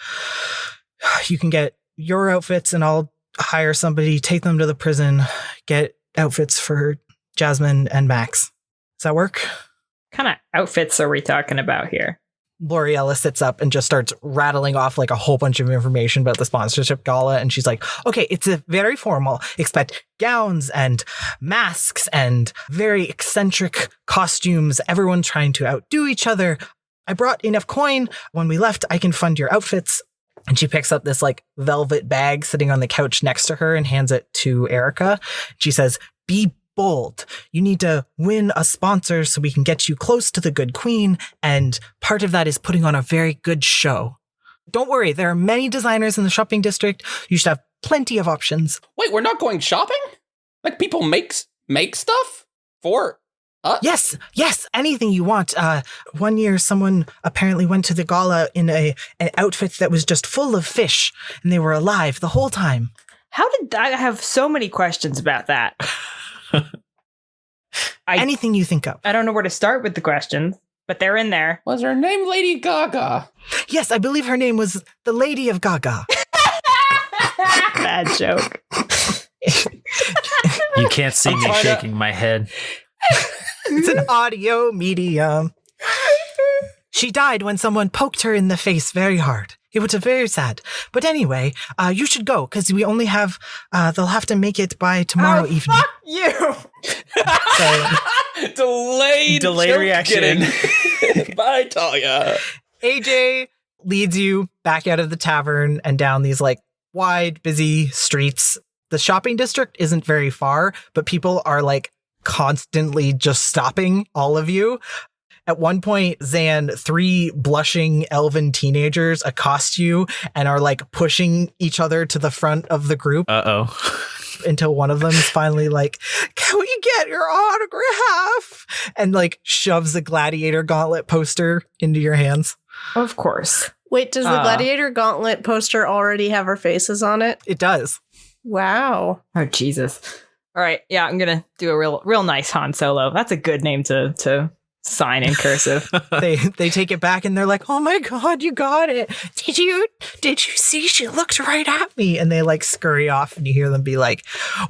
you can get your outfits and I'll hire somebody, take them to the prison, get outfits for Jasmin and Max. Does that work? What kind of outfits are we talking about here? L'Oreella sits up and just starts rattling off like a whole bunch of information about the sponsorship gala. And she's like, okay, it's a very formal. Expect gowns and masks and very eccentric costumes. Everyone trying to outdo each other. I brought enough coin. When we left, I can fund your outfits. And she picks up this like velvet bag sitting on the couch next to her and hands it to Erica. She says, be bold. You need to win a sponsor so we can get you close to the good queen. And part of that is putting on a very good show. Don't worry, there are many designers in the shopping district. You should have plenty of options. Wait, we're not going shopping? Like people make stuff for us? Yes, anything you want. One year, someone apparently went to the gala in an outfit that was just full of fish, and they were alive the whole time. How did I have so many questions about that? Anything you think of. I don't know where to start with the questions, but they're in there. Was her name Lady Gaga? Yes, I believe her name was the Lady of Gaga. Bad joke. You can't see me shaking my head. It's an audio medium. She died when someone poked her in the face very hard. It was very sad. But anyway, you should go, because we only have, they'll have to make it by tomorrow evening. Fuck you! Delay reaction. Bye, Talia. AJ leads you back out of the tavern and down these like wide, busy streets. The shopping district isn't very far, but people are like constantly just stopping all of you. At one point, Zan, 3 blushing elven teenagers accost you and are like pushing each other to the front of the group. Until one of them is finally like, can we get your autograph? And like shoves a Gladiator Gauntlet poster into your hands. Of course. Wait, does the Gladiator Gauntlet poster already have our faces on it? It does. Wow. Oh, Jesus. All right. Yeah, I'm going to do a real nice Han Solo. That's a good name to sign in cursive. They take it back and they're like, oh my God, you got it. Did you see? She looked right at me. And they like scurry off and you hear them be like,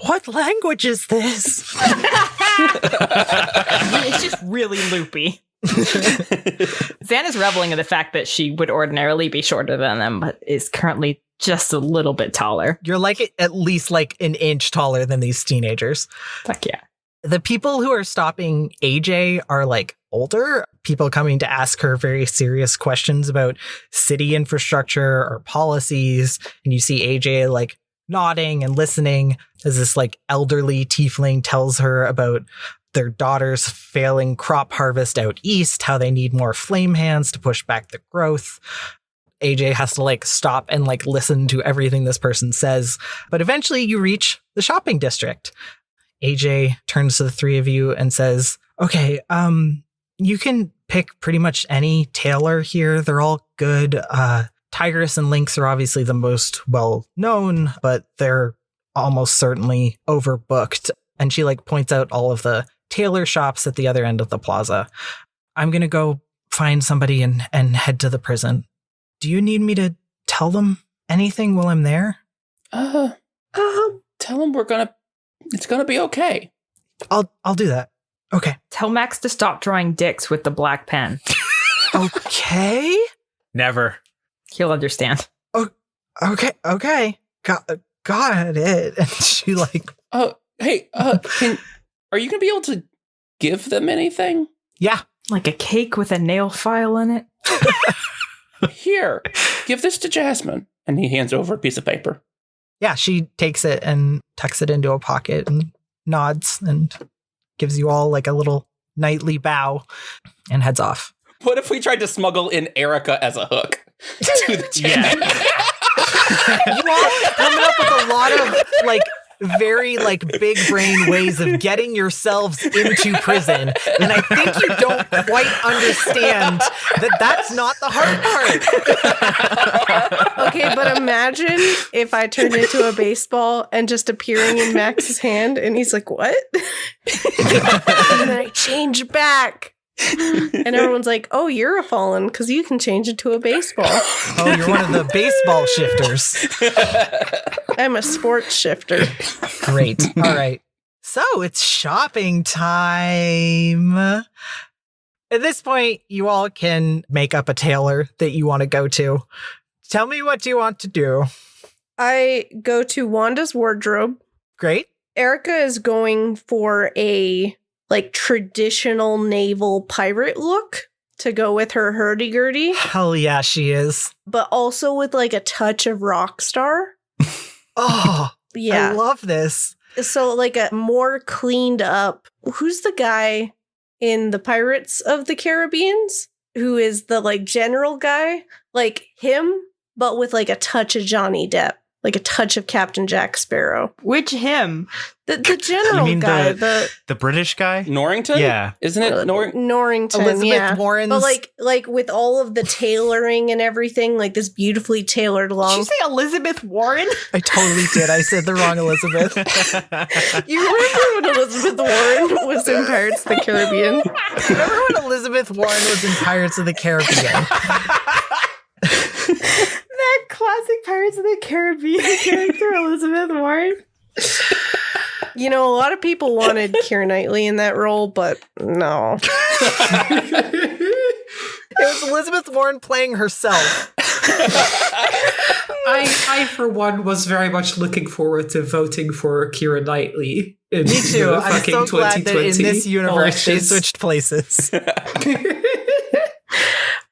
what language is this? It's just really loopy. Zan is reveling in the fact that she would ordinarily be shorter than them, but is currently just a little bit taller. You're like at least like an inch taller than these teenagers. Fuck yeah. The people who are stopping AJ are like older, people coming to ask her very serious questions about city infrastructure or policies. And you see AJ like nodding and listening as this like elderly tiefling tells her about their daughter's failing crop harvest out east, how they need more flame hands to push back the growth. AJ has to like stop and like listen to everything this person says. But eventually you reach the shopping district. AJ turns to the 3 of you and says, okay, you can pick pretty much any tailor here. They're all good. Tigress and Lynx are obviously the most well known, but they're almost certainly overbooked. And she like points out all of the tailor shops at the other end of the plaza. I'm going to go find somebody and head to the prison. Do you need me to tell them anything while I'm there? Tell them it's gonna be okay. I'll do that. Okay. Tell Max to stop drawing dicks with the black pen. Okay. Never. He'll understand. Okay. got it. And she like, hey, are you gonna be able to give them anything? yeah. Like a cake with a nail file in it. Here, give this to Jasmin. And he hands over a piece of paper. Yeah, she takes it and tucks it into a pocket and nods and gives you all like a little knightly bow and heads off. What if we tried to smuggle in Erica as a hook to the chain? You all coming up with a lot of like very like big brain ways of getting yourselves into prison, and I think you don't quite understand that that's not the hard part. Okay, but imagine if I turned into a baseball and just appearing in Max's hand, and he's like, "What?" And then I change back. And everyone's like, "Oh, you're a fallen because you can change it to a baseball." Oh, you're one of the baseball shifters. I'm a sports shifter. Great. All right. So it's shopping time. At this point, you all can make up a tailor that you want to go to. Tell me what you want to do. I go to Wanda's wardrobe. Great. Erica is going for a like traditional naval pirate look to go with her hurdy-gurdy, Hell yeah, she is. but also with like a touch of rock star. Oh, Yeah. I love this. So like a more cleaned up. Who's the guy in the Pirates of the Caribbeans who is the like general guy? Like him, but with like a touch of Johnny Depp, like a touch of Captain Jack Sparrow. Which him? The general You mean guy, the British guy? Norrington? Yeah. Isn't it Norrington, Elizabeth yeah. Warren's. But like with all of the tailoring and everything, like this beautifully tailored Did long. you say Elizabeth Warren? I totally did. I said the wrong Elizabeth. You remember when Elizabeth Warren was in Pirates of the Caribbean? Remember when Elizabeth Warren was in Pirates of the Caribbean? That classic Pirates of the Caribbean character, Elizabeth Warren. You know, a lot of people wanted Keira Knightley in that role, but no. It was Elizabeth Warren playing herself. I, for one, was very much looking forward to voting for Keira Knightley. In Me too. the I'm fucking so glad that in 2020 this universe they elections. switched places.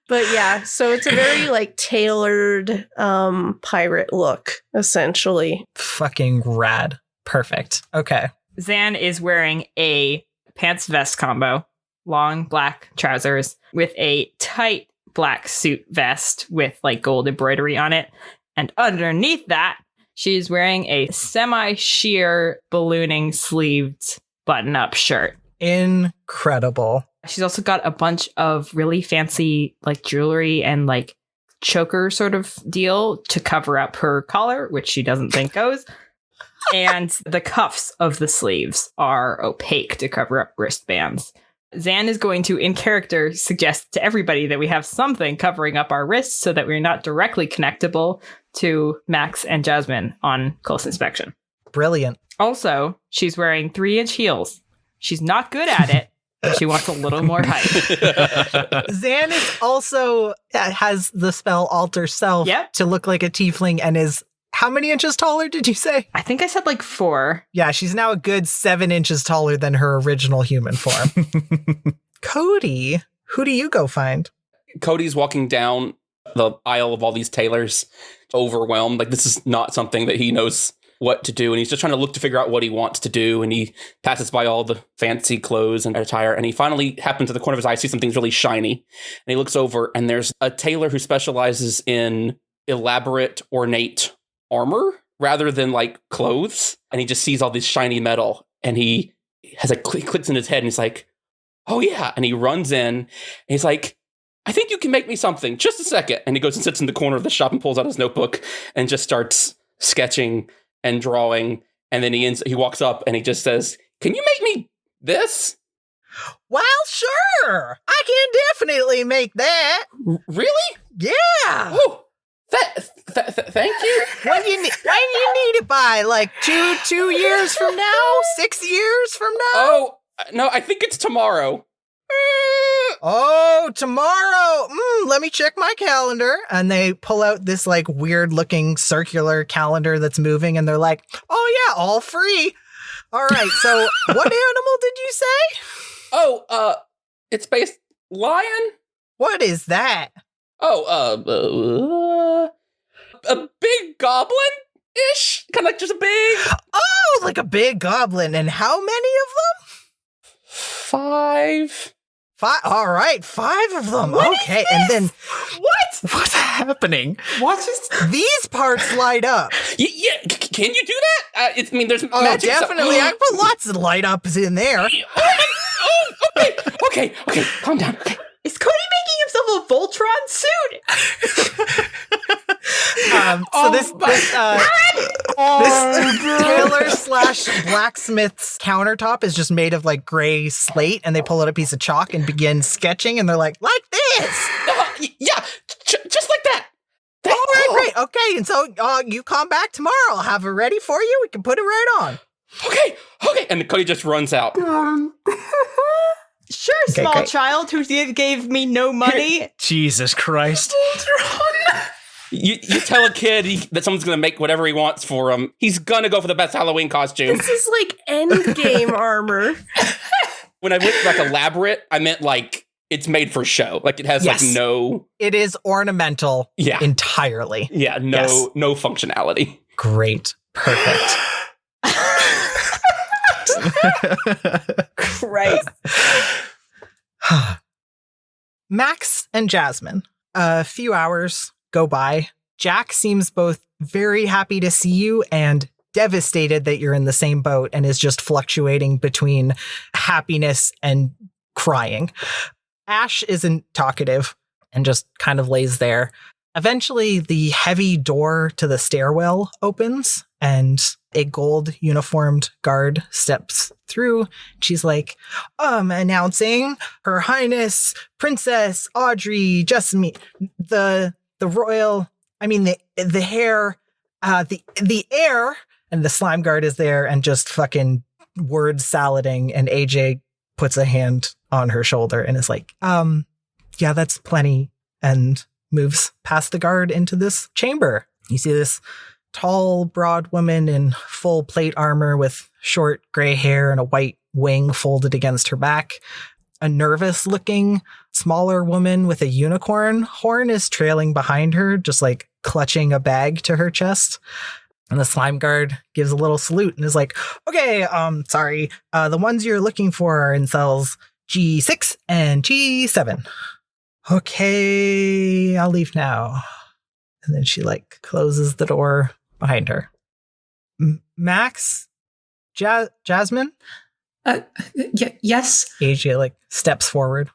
But yeah, so it's a very like tailored pirate look, essentially. Fucking rad. Perfect. Okay. Zan is wearing a pants vest combo, long black trousers with a tight black suit vest with like gold embroidery on it. And underneath that, she's wearing a semi-sheer ballooning sleeved button-up shirt. Incredible. She's also got a bunch of really fancy like jewelry and like choker sort of deal to cover up her collar, which she doesn't think goes. And the cuffs of the sleeves are opaque to cover up wristbands. Zan is going to, in character, suggest to everybody that we have something covering up our wrists so that we're not directly connectable to Max and Jasmin on close inspection. Brilliant. Also, she's wearing 3-inch heels. She's not good at it, but she wants a little more height. Zan is also has the spell Alter Self Yep. to look like a tiefling and is how many inches taller did you say? I think I said like 4. Yeah, she's now a good 7 inches taller than her original human form. Cody, who do you go find? Cody's walking down the aisle of all these tailors, overwhelmed. Like, this is not something that he knows what to do. And he's just trying to look to figure out what he wants to do. And he passes by all the fancy clothes and attire. And he finally happens to the corner of his eye, sees something's really shiny. And he looks over and there's a tailor who specializes in elaborate, ornate armor rather than like clothes. And he just sees all this shiny metal and he has a clicks in his head and he's like, oh yeah. And he runs in and he's like, I think you can make me something. Just a second. And he goes and sits in the corner of the shop and pulls out his notebook and just starts sketching and drawing. And then he walks up and he just says, can you make me this? Well, sure. I can definitely make that. Really? Yeah. Oh, thank you. When do you need it by? Like 2 years from now? 6 years from now? Oh, no, I think it's tomorrow. Oh, tomorrow. Let me check my calendar. And they pull out this like weird looking circular calendar that's moving. And they're like, oh yeah, all free. All right. So what animal did you say? Oh, it's based lion? What is that? Oh, a big goblin-ish? Kind of like just a big... Oh, like a big goblin. And how many of them? 5. All right, 5 of them. What okay, is and then What? What's happening? What is these parts light up. Yeah, can you do that? I mean, there's Oh, magic. definitely. I put lots of light ups in there. Okay, calm down. Okay. Is Cody making himself a Voltron suit? This tailor/blacksmith's countertop is just made of like gray slate, and they pull out a piece of chalk and begin sketching, and they're like this. Yeah, just like that. All right, great. Okay, and so you come back tomorrow. I'll have it ready for you. We can put it right on. Okay. And Cody just runs out. Sure, Okay, small great. child who gave me no money. Jesus Christ. You tell a kid that someone's going to make whatever he wants for him. He's going to go for the best Halloween costume. This is like endgame armor. When I went like elaborate, I meant like it's made for show. Like it has Yes. like no... It is ornamental entirely. Yeah, no functionality. Great. Perfect. Christ. Max and Jasmin. A few hours go by. Jack seems both very happy to see you and devastated that you're in the same boat and is just fluctuating between happiness and crying. Ash isn't talkative and just kind of lays there. Eventually, the heavy door to the stairwell opens and a gold uniformed guard steps through. She's like, announcing Her Highness Princess Audrey Jasmin, the royal, the hair, the heir, and the slime guard is there and just fucking word salading, and AJ puts a hand on her shoulder and is like, yeah, that's plenty, and moves past the guard into this chamber. You see this tall, broad woman in full plate armor with short gray hair and a white wing folded against her back. A nervous-looking, smaller woman with a unicorn horn is trailing behind her, just like clutching a bag to her chest. And the slime guard gives a little salute and is like, okay, sorry, the ones you're looking for are in cells G6 and G7. Okay, I'll leave now. And then she like closes the door behind her. Max? Jasmin? Yes. AJ like steps forward.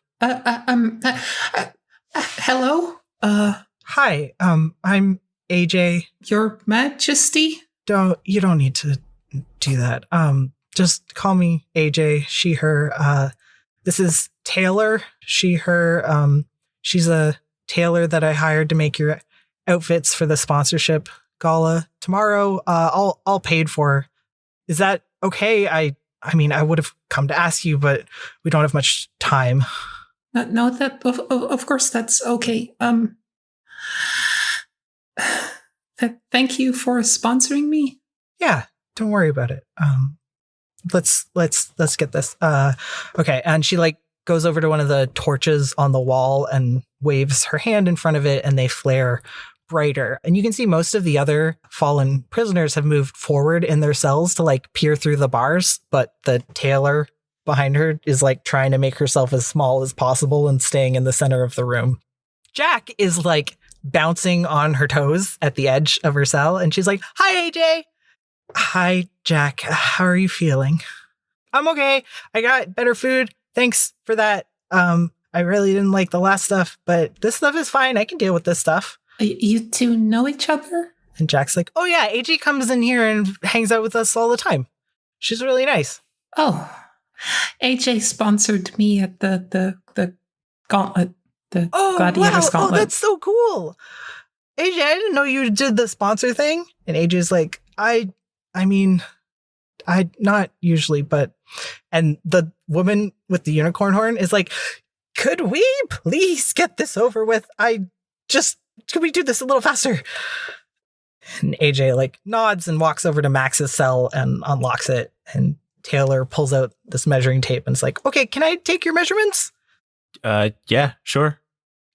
Hello? Hi, I'm AJ. Your Majesty? You don't need to do that. Just call me AJ, she, her. This is Taylor, she, her. She's a tailor that I hired to make your outfits for the sponsorship gala tomorrow. All paid for. Is that okay? I would have come to ask you, but we don't have much time. No, that of course that's okay. Thank you for sponsoring me. Yeah, don't worry about it. Let's get this. Okay, and she like goes over to one of the torches on the wall and waves her hand in front of it, and they flare brighter. And you can see most of the other fallen prisoners have moved forward in their cells to like peer through the bars, but the tailor behind her is like trying to make herself as small as possible and staying in the center of the room. Jack is like bouncing on her toes at the edge of her cell, and she's like, "Hi, AJ." "Hi, Jack. How are you feeling?" "I'm okay. I got better food. Thanks for that. I really didn't like the last stuff, but this stuff is fine. I can deal with this stuff." You two know each other? And Jack's like, "Oh yeah, AJ comes in here and hangs out with us all the time. She's really nice." Oh, AJ sponsored me at the gauntlet, the Gladiators Gauntlet. Oh, that's so cool. AJ, I didn't know you did the sponsor thing. And AJ's like, I not usually, but, and the woman with the unicorn horn is like, could we please get this over with? Could we do this a little faster? And AJ like nods and walks over to Max's cell and unlocks it. And Taylor pulls out this measuring tape and is like, okay, can I take your measurements? Yeah, sure.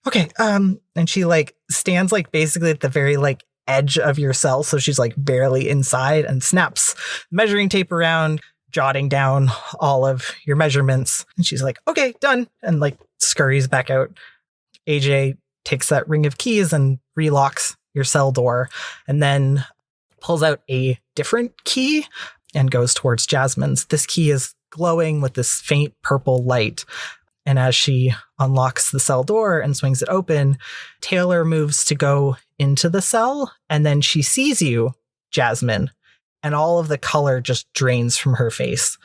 Okay. And she like stands like basically at the very like edge of your cell. So she's like barely inside and snaps measuring tape around, jotting down all of your measurements. And she's like, okay, done. And like scurries back out. AJ takes that ring of keys and relocks your cell door and then pulls out a different key and goes towards Jasmin's. This key is glowing with this faint purple light. And as she unlocks the cell door and swings it open, Taylor moves to go into the cell, and then she sees you, Jasmin, and all of the color just drains from her face.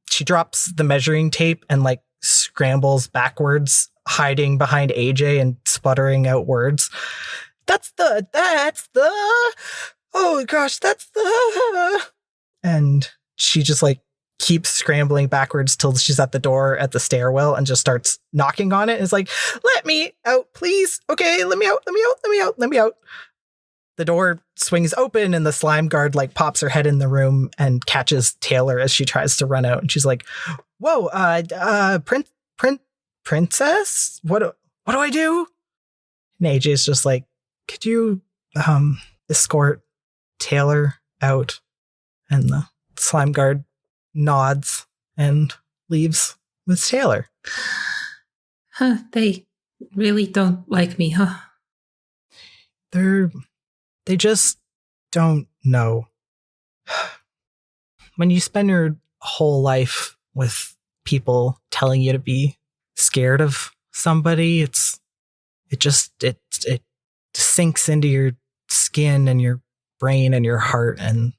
She drops the measuring tape and like scrambles backwards, hiding behind AJ and sputtering out words. That's the, oh gosh, that's the, and she just like keeps scrambling backwards till she's at the door at the stairwell and just starts knocking on it. It's like, let me out, please. Okay, let me out. The door swings open and the slime guard like pops her head in the room and catches Taylor as she tries to run out. And she's like, whoa, princess? What do I do? And AJ's just like, could you escort Taylor out? And the slime guard nods and leaves with Taylor. Huh, they really don't like me, huh? They just don't know. When you spend your whole life with people telling you to be scared of somebody, it sinks into your skin and your brain and your heart and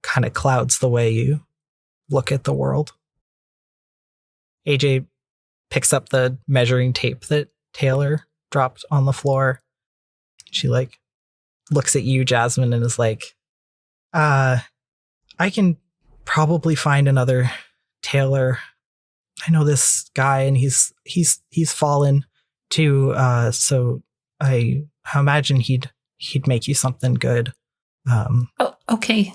kind of clouds the way you look at the world. AJ picks up the measuring tape that Taylor dropped on the floor. She like looks at you, Jasmin, and is like, I can probably find another Taylor. I know this guy and he's fallen too. So I imagine he'd make you something good. Oh, okay.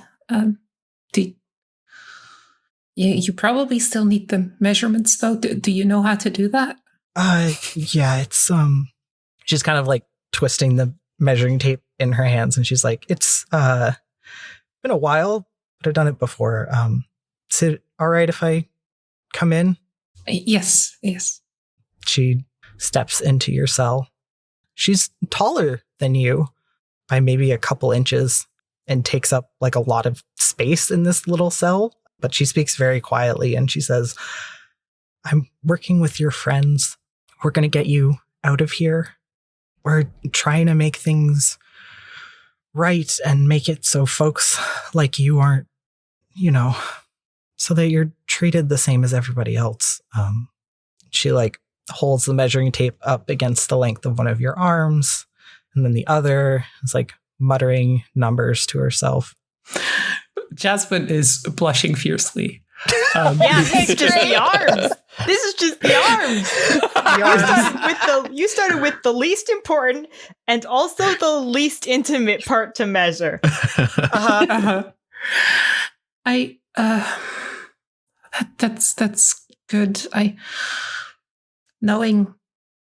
You probably still need the measurements, though. Do you know how to do that? Yeah, it's she's kind of like twisting the measuring tape in her hands, and she's like, it's been a while, but I've done it before. Is it all right if I come in? Yes. She steps into your cell. She's taller than you by maybe a couple inches and takes up like a lot of space in this little cell. But she speaks very quietly and she says, I'm working with your friends. We're going to get you out of here. We're trying to make things right and make it so folks like you aren't, so that you're treated the same as everybody else. She like holds the measuring tape up against the length of one of your arms, and then the other is like muttering numbers to herself. Jasmin is blushing fiercely. Yeah, it's just the arms. This is just the arms. You started with the least important and also the least intimate part to measure. That's good. Knowing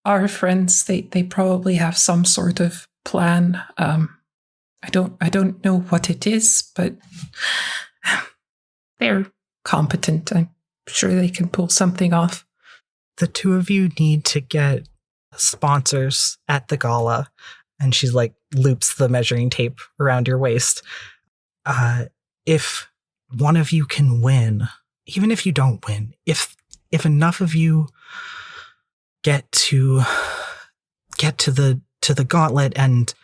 our friends, they probably have some sort of plan. I don't know what it is, but they're competent. I'm sure they can pull something off. The two of you need to get sponsors at the gala. And she's like loops the measuring tape around your waist. If one of you can win, even if you don't win, if enough of you get to the gauntlet and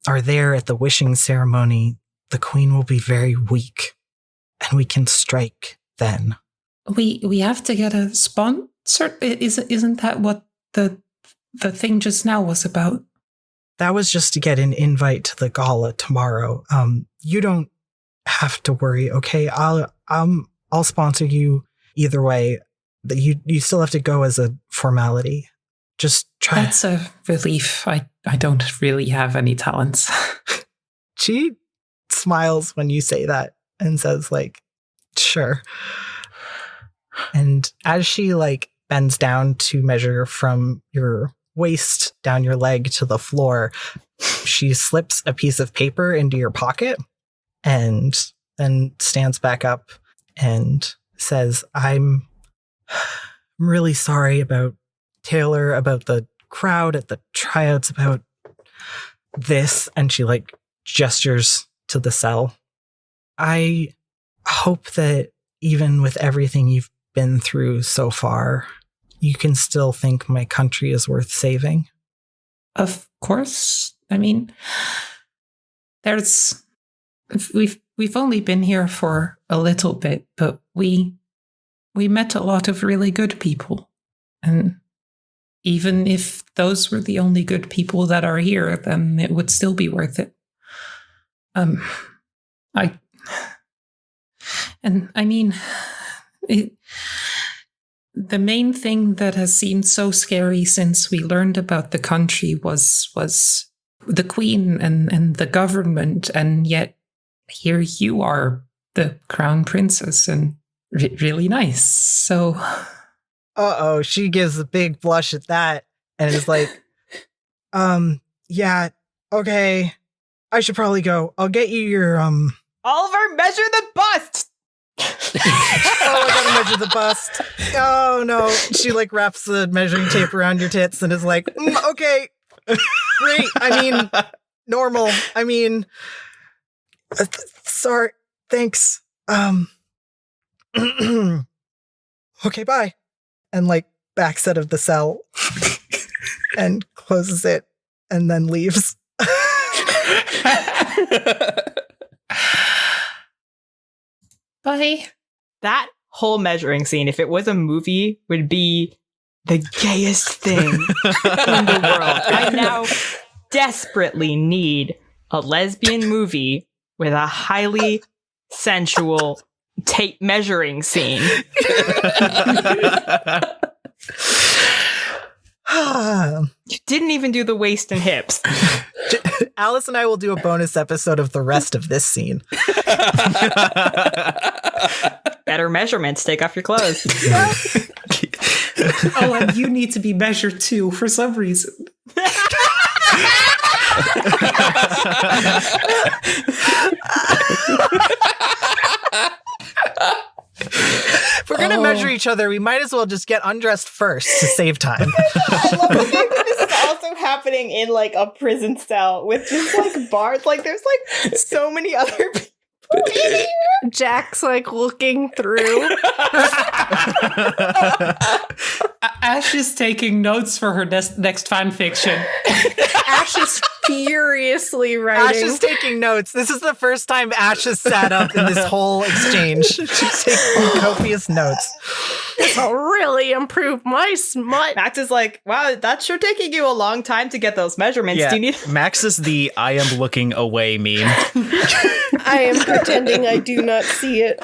are there at the wishing ceremony, the queen will be very weak, and we can strike then. We have to get a sponsor. Isn't that what the thing just now was about? That was just to get an invite to the gala tomorrow. You don't have to worry. Okay, I'll sponsor you either way. You still have to go as a formality. Just try. That's a relief. I don't really have any talents. She smiles when you say that and says, like, sure. And as she, like, bends down to measure from your waist down your leg to the floor, she slips a piece of paper into your pocket and then stands back up and says, I'm really sorry about Taylor, about the crowd at the tryouts, about this. And she, like, gestures to the cell. I hope that even with everything you've been through so far, you can still think my country is worth saving. Of course. I mean, we've only been here for a little bit, but we met a lot of really good people. And even if those were the only good people that are here, then it would still be worth it. The main thing that has seemed so scary since we learned about the country was the Queen and the government, and yet here you are, the Crown Princess, and really nice. So, She gives a big blush at that and is like, yeah, okay, I should probably go. I'll get you your Oliver, measure the bust. I gotta measure the bust. Oh no. She, like, wraps the measuring tape around your tits and is like, okay, great. I mean, normal. I mean, sorry. Thanks. Okay, bye. And, like, backs out of the cell and closes it and then leaves. bye. That whole measuring scene, if it was a movie, would be the gayest thing in the world. I now desperately need a lesbian movie with a highly sensual tape measuring scene. You didn't even do the waist and hips. Alice and I will do a bonus episode of the rest of this scene. Better measurements. Take off your clothes. Oh, and you need to be measured too for some reason. If we're gonna measure each other, we might as well just get undressed first to save time. I love the fact that this is also happening in, like, a prison cell with just, like, bars. Like, there's, like, so many other people in here. Jack's, like, looking through. Ash is taking notes for her next fan fiction. Ash is furiously writing. Ash is taking notes. This is the first time Ash has sat up in this whole exchange. She's taking copious notes. This will really improve my smut. Max is like, wow, that's sure taking you a long time to get those measurements. Yeah, Do you need... Max is the I am looking away meme. I am pretending I do not see it.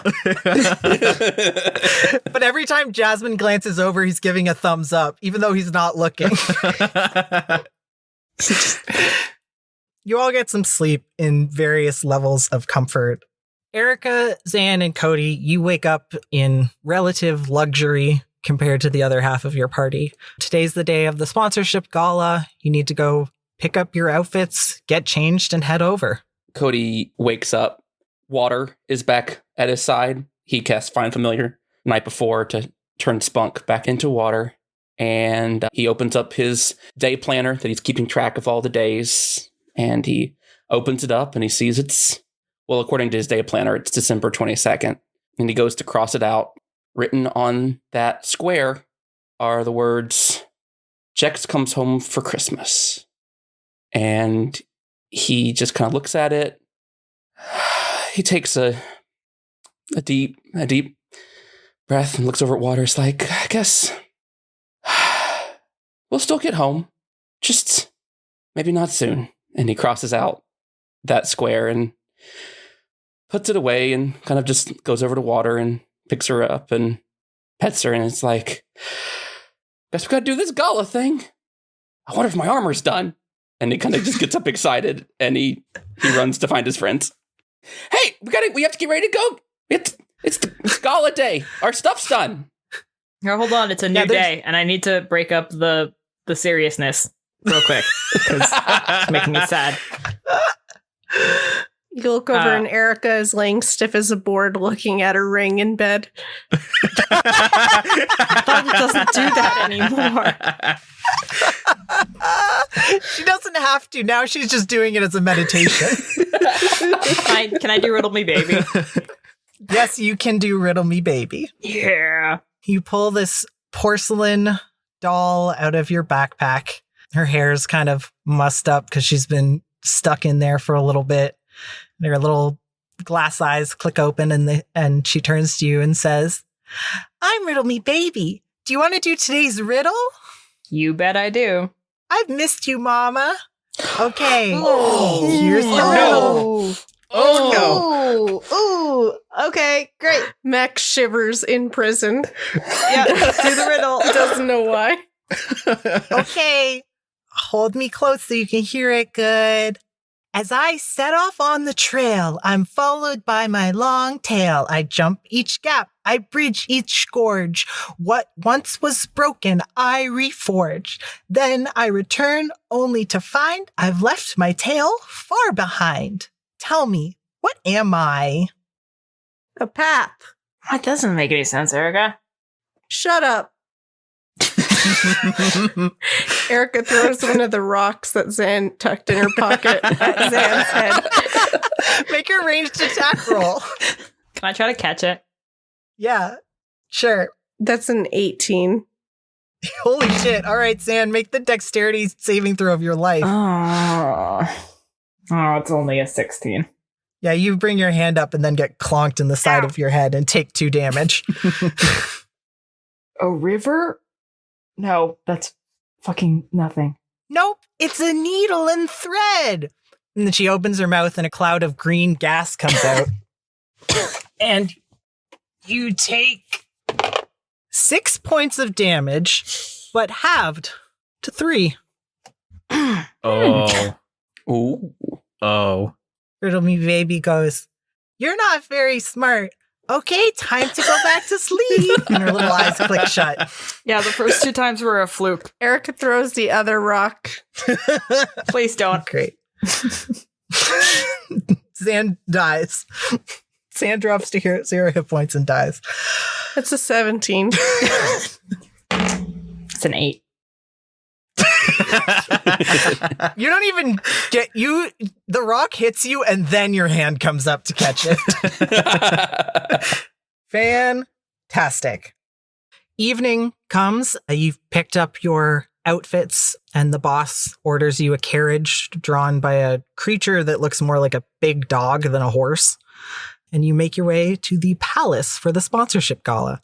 But every time Jasmin glances over, he's giving a thumbs up, even though he's not looking. You all get some sleep in various levels of comfort. Erica, Zan, and Cody, you wake up in relative luxury compared to the other half of your party. Today's the day of the sponsorship gala. You need to go pick up your outfits, get changed, and head over. Cody wakes up. Water is back at his side. He cast Find Familiar night before to turn Spunk back into water. And he opens up his day planner that he's keeping track of all the days. And he opens it up and he sees it's, well, according to his day planner, it's December 22nd. And he goes to cross it out. Written on that square are the words, Jex comes home for Christmas. And he just kind of looks at it. He takes a deep breath and looks over at water. It's like, I guess we'll still get home. Just maybe not soon. And he crosses out that square and puts it away and kind of just goes over to water and picks her up and pets her. And it's like, guess we gotta do this gala thing. I wonder if my armor's done. And he kind of just gets up excited, and he runs to find his friends. Hey, we have to get ready to go. It's the gala day. Our stuff's done. Here, hold on. It's a new day, and I need to break up the seriousness real quick because it's making me sad. You look over and Erica is laying stiff as a board looking at her ring in bed. I thought it doesn't do that anymore. She doesn't have to. Now she's just doing it as a meditation. Can I do Riddle Me Baby? Yes, you can do Riddle Me Baby. Yeah. You pull this porcelain doll out of your backpack. Her hair's kind of mussed up because she's been stuck in there for a little bit. And her little glass eyes click open and she turns to you and says, I'm Riddle Me Baby. Do you want to do today's riddle? You bet I do. I've missed you, Mama. Okay. Oh. Here's the riddle. Oh, okay, great. Max shivers in prison. Yeah, do the riddle. Doesn't know why. Okay. Hold me close so you can hear it good. As I set off on the trail, I'm followed by my long tail. I jump each gap, I bridge each gorge. What once was broken, I reforge. Then I return only to find I've left my tail far behind. Tell me, what am I? A path. That doesn't make any sense, Erica. Shut up. Erica throws one of the rocks that Zan tucked in her pocket at Zan's head. Make your ranged attack roll. Can I try to catch it? Yeah, sure. That's an 18. Holy shit. All right, Zan, make the dexterity saving throw of your life. Oh, it's only a 16. Yeah, you bring your hand up and then get clonked in the side of your head and take 2 damage. A river? No, that's fucking nothing. Nope, it's a needle and thread. And then she opens her mouth and a cloud of green gas comes out. And you take 6 points of damage, but halved to 3. Oh. Ooh. Oh. Riddle Me Baby goes, you're not very smart. Okay, time to go back to sleep. And her little eyes click shut. Yeah, the first 2 times were a fluke. Erica throws the other rock. Please don't. Great. Zan dies. Zan drops to 0 hit points and dies. That's a 17. It's an 8. You don't even get the rock hits you and then your hand comes up to catch it. Fantastic. Evening comes. You've picked up your outfits and the boss orders you a carriage drawn by a creature that looks more like a big dog than a horse. And you make your way to the palace for the sponsorship gala.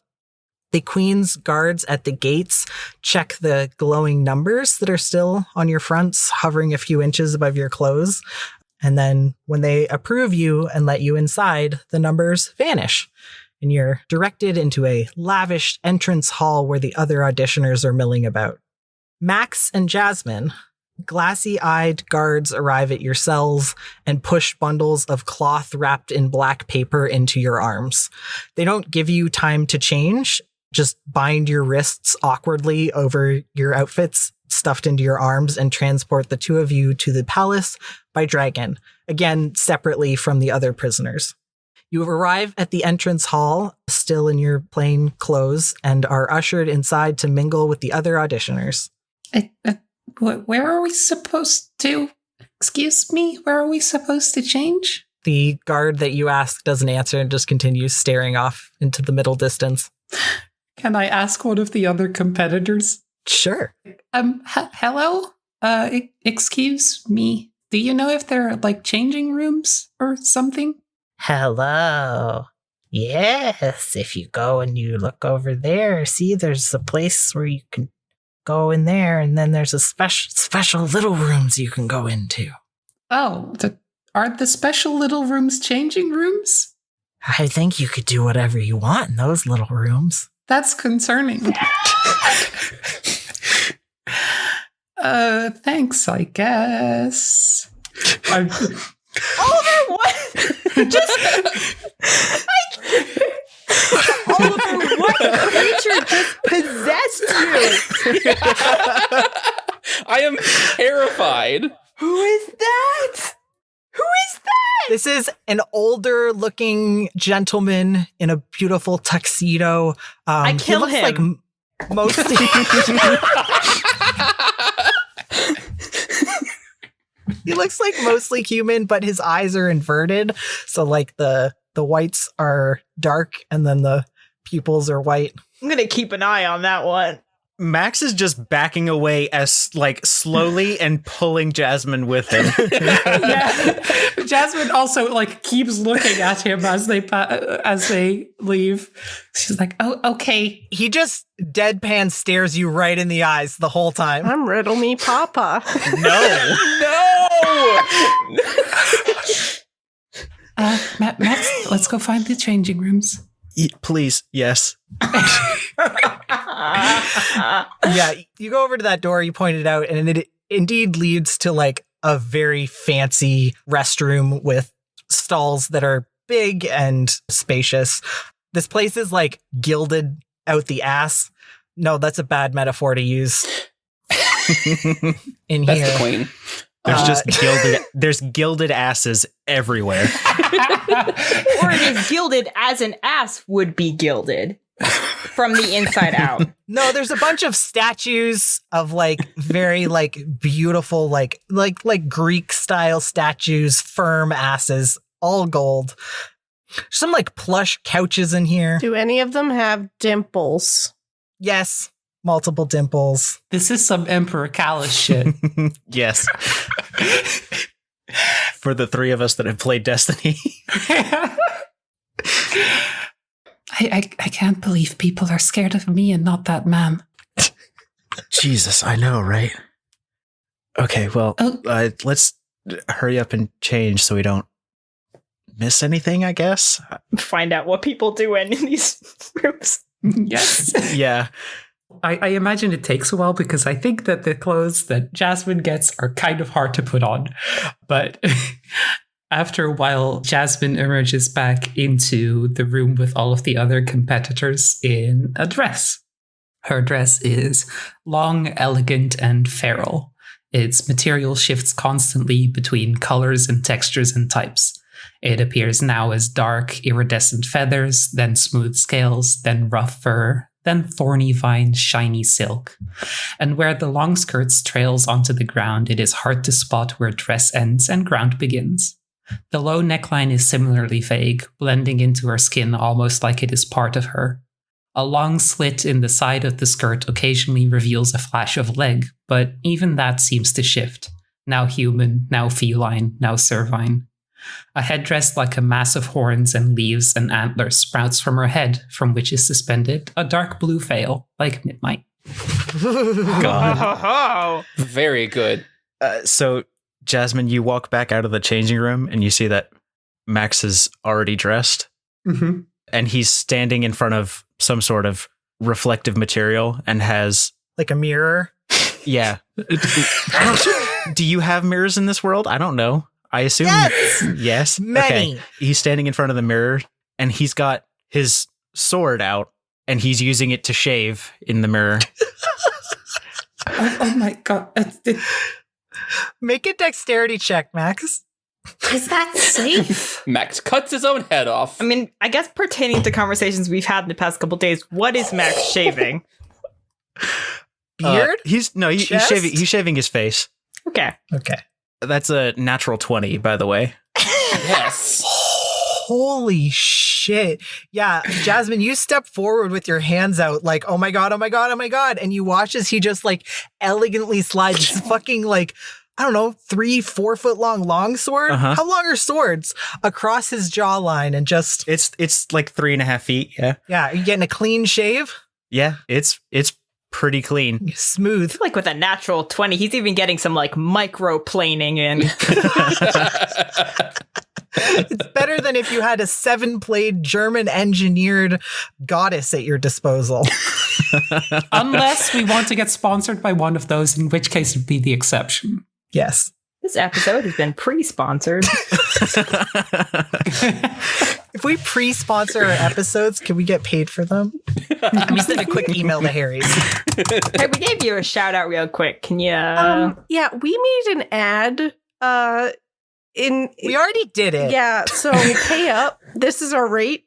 The Queen's guards at the gates check the glowing numbers that are still on your fronts, hovering a few inches above your clothes. And then when they approve you and let you inside, the numbers vanish. And you're directed into a lavish entrance hall where the other auditioners are milling about. Max and Jasmin, glassy-eyed guards arrive at your cells and push bundles of cloth wrapped in black paper into your arms. They don't give you time to change. Just bind your wrists awkwardly over your outfits stuffed into your arms and transport the 2 of you to the palace by dragon, again, separately from the other prisoners. You arrive at the entrance hall, still in your plain clothes, and are ushered inside to mingle with the other auditioners. Where are we supposed to? Excuse me? Where are we supposed to change? The guard that you ask doesn't answer and just continues staring off into the middle distance. Can I ask one of the other competitors? Sure. Hello? Excuse me. Do you know if there are, like, changing rooms or something? Hello. Yes, if you go and you look over there, see there's a place where you can go in there, and then there's a special little rooms you can go into. Oh, are the special little rooms changing rooms? I think you could do whatever you want in those little rooms. That's concerning. Thanks, I guess. Oliver, what? Oliver, what creature just possessed you? I am terrified. Who is that? Who is that? This is an older looking gentleman in a beautiful tuxedo. I kill he looks him. like mostly he looks like mostly human, but his eyes are inverted. So like the whites are dark and then the pupils are white. I'm gonna keep an eye on that one. Max is just backing away as like slowly and pulling Jasmin with him. Yeah. Jasmin also like keeps looking at him as they leave. She's like, "Oh, okay." He just deadpan stares you right in the eyes the whole time. I'm Riddle Me Papa. No. Max, let's go find the changing rooms. Please, yes. Yeah, you go over to that door, you point it out, and it indeed leads to like a very fancy restroom with stalls that are big and spacious. This place is like gilded out the ass. No, that's a bad metaphor to use in That's here. the queen. There's gilded asses everywhere. Or it is gilded as an ass would be gilded from the inside out. No, there's a bunch of statues of like very like beautiful like Greek style statues, firm asses, all gold. Some like plush couches in here. Do any of them have dimples? Yes, multiple dimples. This is some Emperor Callus shit. Yes. For the three of us that have played Destiny. I can't believe people are scared of me and not that man. Jesus, I know, right? Okay, well, let's hurry up and change so we don't miss anything, I guess. Find out what people do in these rooms. Yes. Yeah. I imagine it takes a while because I think that the clothes that Jasmin gets are kind of hard to put on. But after a while, Jasmin emerges back into the room with all of the other competitors in a dress. Her dress is long, elegant, and feral. Its material shifts constantly between colors and textures and types. It appears now as dark, iridescent feathers, then smooth scales, then rough fur, then thorny vines, shiny silk. And where the long skirts trails onto the ground, it is hard to spot where dress ends and ground begins. The low neckline is similarly vague, blending into her skin almost like it is part of her. A long slit in the side of the skirt occasionally reveals a flash of leg, but even that seems to shift. Now human, now feline, now cervine. A headdress like a mass of horns and leaves and antlers sprouts from her head, from which is suspended a dark blue veil, like midnight. God. Very good. So, Jasmin, you walk back out of the changing room and you see that Max is already dressed. Mm-hmm. And he's standing in front of some sort of reflective material and has... Like a mirror. Yeah. Do you have mirrors in this world? I don't know. I assume yes. Many. Okay. He's standing in front of the mirror and he's got his sword out and he's using it to shave in the mirror. Oh my god. Make a dexterity check, Max. Is that safe? Max cuts his own head off. I mean, I guess pertaining to conversations we've had in the past couple days, what is Max shaving? Beard? He's Chest? shaving his face. Okay. Okay. That's a natural 20, by the way. Yes. Holy shit. Yeah, Jasmin, you step forward with your hands out like, oh my god, oh my god, oh my god. And you watch as he just like elegantly slides this fucking like, I don't know, 3-4 foot long sword. Uh-huh. How long are swords? Across his jawline and just, It's like 3.5 feet. Yeah. yeah, are you getting a clean shave? Yeah. It's pretty clean. Smooth. Like with a natural 20, he's even getting some like micro planing in. It's better than if you had a 7-blade German engineered goddess at your disposal. Unless we want to get sponsored by one of those, in which case it'd be the exception. Yes. This episode has been pre-sponsored. If we pre-sponsor our episodes, can we get paid for them? Let me send a quick email to Harry's. Hey, we gave you a shout out real quick. Can you? Yeah, we made an ad. We already did it. Yeah, so pay up. This is our rate.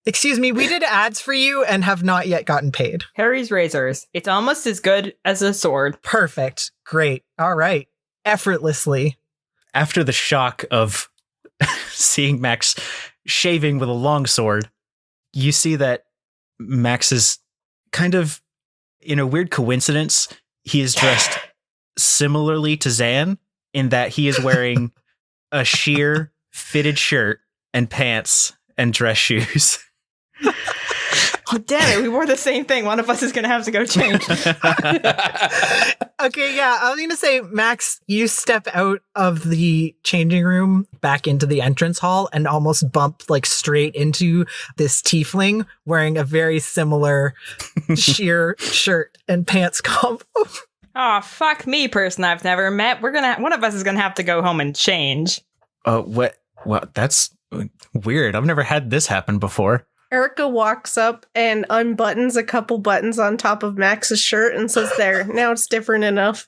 Excuse me, we did ads for you and have not yet gotten paid. Harry's razors. It's almost as good as a sword. Perfect. Great. All right. Effortlessly. After the shock of seeing Max shaving with a longsword, you see that Max is kind of, in a weird coincidence, he is dressed similarly to Zan in that he is wearing a sheer fitted shirt and pants and dress shoes. Oh, damn it. We wore the same thing. One of us is going to have to go change. Okay, yeah, I was going to say, Max, you step out of the changing room back into the entrance hall and almost bump like straight into this tiefling wearing a very similar sheer shirt and pants combo. Oh, fuck me, person I've never met. One of us is going to have to go home and change. What? Well, that's weird. I've never had this happen before. Erica walks up and unbuttons a couple buttons on top of Max's shirt and says, "There, now it's different enough."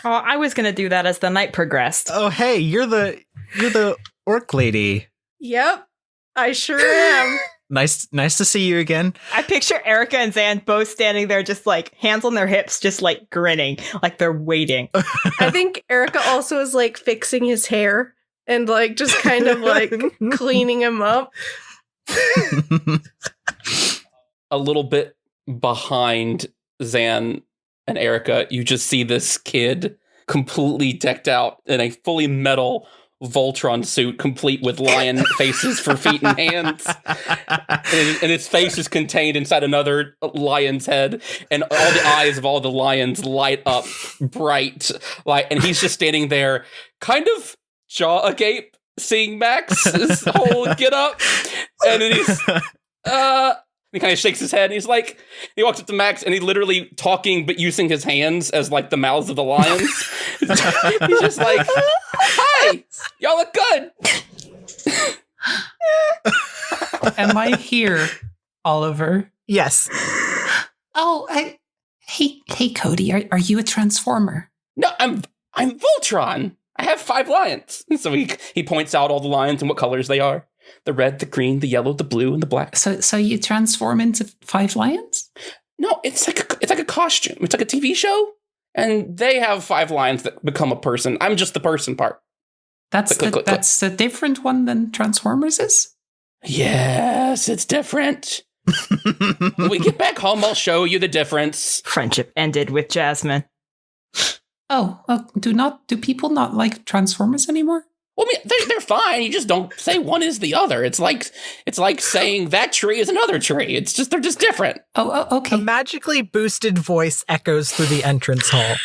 Oh, I was going to do that as the night progressed. Oh, hey, you're the orc lady. Yep, I sure am. Nice to see you again. I picture Erica and Zan both standing there just like hands on their hips, just like grinning, like they're waiting. I think Erica also is like fixing his hair and like just kind of like cleaning him up. A little bit behind Zan and Erica, you just see this kid completely decked out in a fully metal Voltron suit, complete with lion faces for feet and hands. And its face is contained inside another lion's head, and all the eyes of all the lions light up bright. And he's just standing there, kind of jaw agape, seeing Max's whole get up. And then he kind of shakes his head, and he walks up to Max, and he's literally talking, but using his hands as like the mouths of the lions. He's just like, "Hi, y'all look good." Am I here, Oliver? Yes. Oh, hey, Cody, are you a transformer? No, I'm Voltron. I have 5 lions. So he points out all the lions and what colors they are. The red, the green, the yellow, the blue, and the black. So you transform into 5 lions? No, it's like a costume. It's like a TV show, and they have 5 lions that become a person. I'm just the person part. That's a different one than Transformers is? Yes, it's different. When we get back home, I'll show you the difference. Friendship ended with Jasmin. Oh, do people not like Transformers anymore? Well, I mean, they're fine. You just don't say one is the other. It's like saying that tree is another tree. They're just different. Oh, okay. A magically boosted voice echoes through the entrance hall.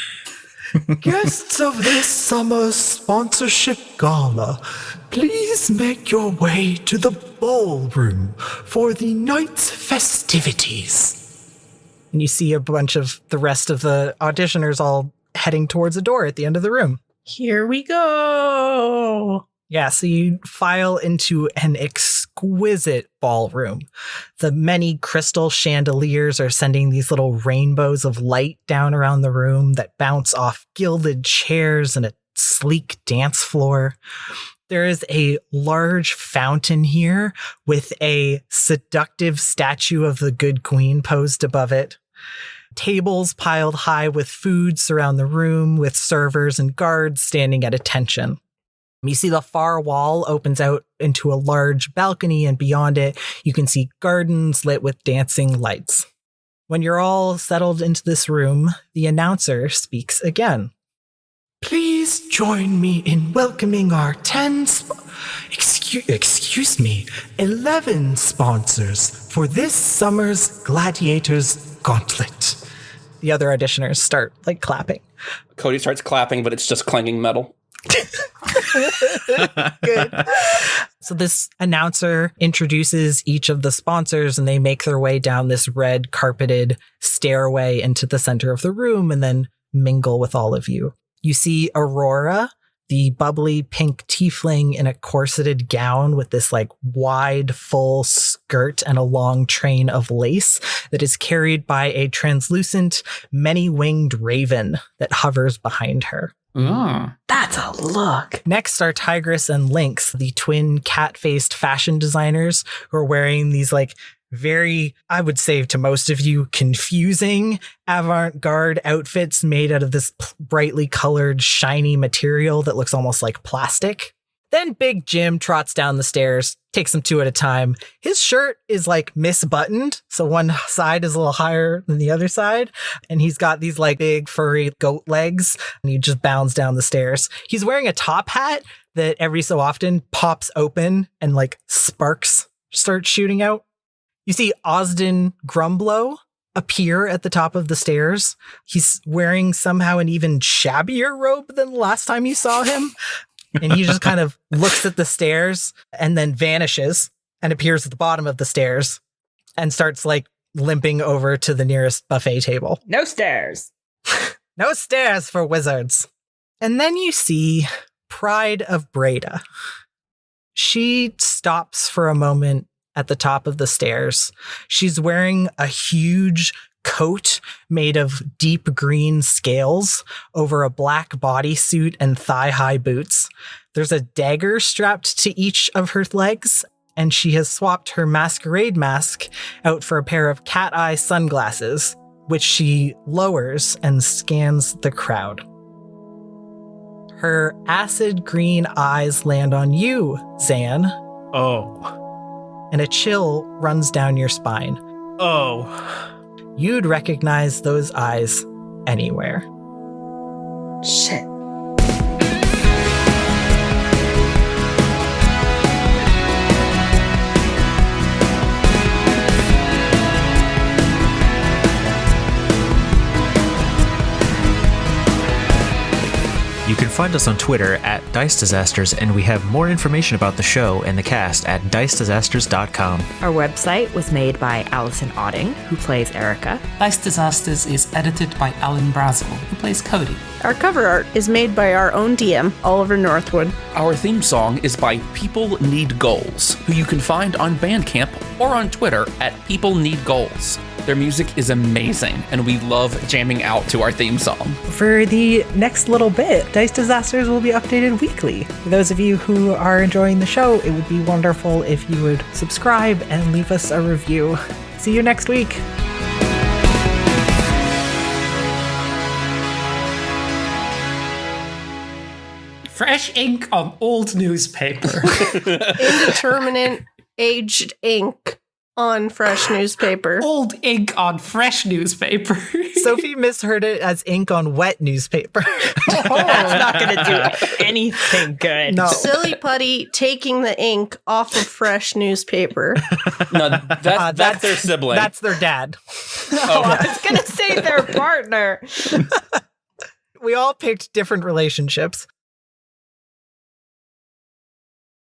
Guests of this summer's sponsorship gala, please make your way to the ballroom for the night's festivities. And you see a bunch of the rest of the auditioners all heading towards a door at the end of the room. Here we go. Yeah, so you file into an exquisite ballroom. The many crystal chandeliers are sending these little rainbows of light down around the room that bounce off gilded chairs and a sleek dance floor. There is a large fountain here with a seductive statue of the good queen posed above it. Tables piled high with food surround the room, with servers and guards standing at attention. You see the far wall opens out into a large balcony, and beyond it, you can see gardens lit with dancing lights. When you're all settled into this room, the announcer speaks again. Please join me in welcoming our 11 sponsors for this summer's Gladiators Gauntlet. The other auditioners start, clapping. Cody starts clapping, but it's just clanging metal. Good. So this announcer introduces each of the sponsors and they make their way down this red carpeted stairway into the center of the room and then mingle with all of you. You see Aurora, the bubbly pink tiefling in a corseted gown with this like wide full skirt and a long train of lace that is carried by a translucent many-winged raven that hovers behind her. That's a look. Next are Tigress and Lynx, the twin cat-faced fashion designers who are wearing these like very, I would say to most of you, confusing avant-garde outfits made out of this brightly colored, shiny material that looks almost like plastic. Then Big Jim trots down the stairs, takes them two at a time. His shirt is like misbuttoned, so one side is a little higher than the other side, and he's got these like big furry goat legs, and he just bounds down the stairs. He's wearing a top hat that every so often pops open and like sparks start shooting out. You see Osden Grumblow appear at the top of the stairs. He's wearing somehow an even shabbier robe than the last time you saw him. And he just kind of looks at the stairs and then vanishes and appears at the bottom of the stairs and starts like limping over to the nearest buffet table. No stairs. No stairs for wizards. And then you see Pride of Breda. She stops for a moment at the top of the stairs. She's wearing a huge coat made of deep green scales over a black bodysuit and thigh-high boots. There's a dagger strapped to each of her legs, and she has swapped her masquerade mask out for a pair of cat-eye sunglasses, which she lowers and scans the crowd. Her acid green eyes land on you, Zan. Oh. And a chill runs down your spine. Oh. You'd recognize those eyes anywhere. Shit. You can find us on Twitter at Dice Disasters, and we have more information about the show and the cast at dicedisasters.com. Our website was made by Allison Otting, who plays Erica. Dice Disasters is edited by Alan Brazzell, who plays Cody. Our cover art is made by our own DM, Oliver Northwood. Our theme song is by People Need Goals, who you can find on Bandcamp or on Twitter at People Need Goals. Their music is amazing, and we love jamming out to our theme song. For the next little bit, Dice Disasters will be updated weekly. For those of you who are enjoying the show, it would be wonderful if you would subscribe and leave us a review. See you next week. Fresh ink on old newspaper. Indeterminate aged ink on fresh newspaper. Old ink on fresh newspaper. Sophie misheard it as ink on wet newspaper. That's not going to do anything good. No. Silly putty taking the ink off of fresh newspaper. No, that's their sibling. That's their dad. I was going to say their partner. We all picked different relationships.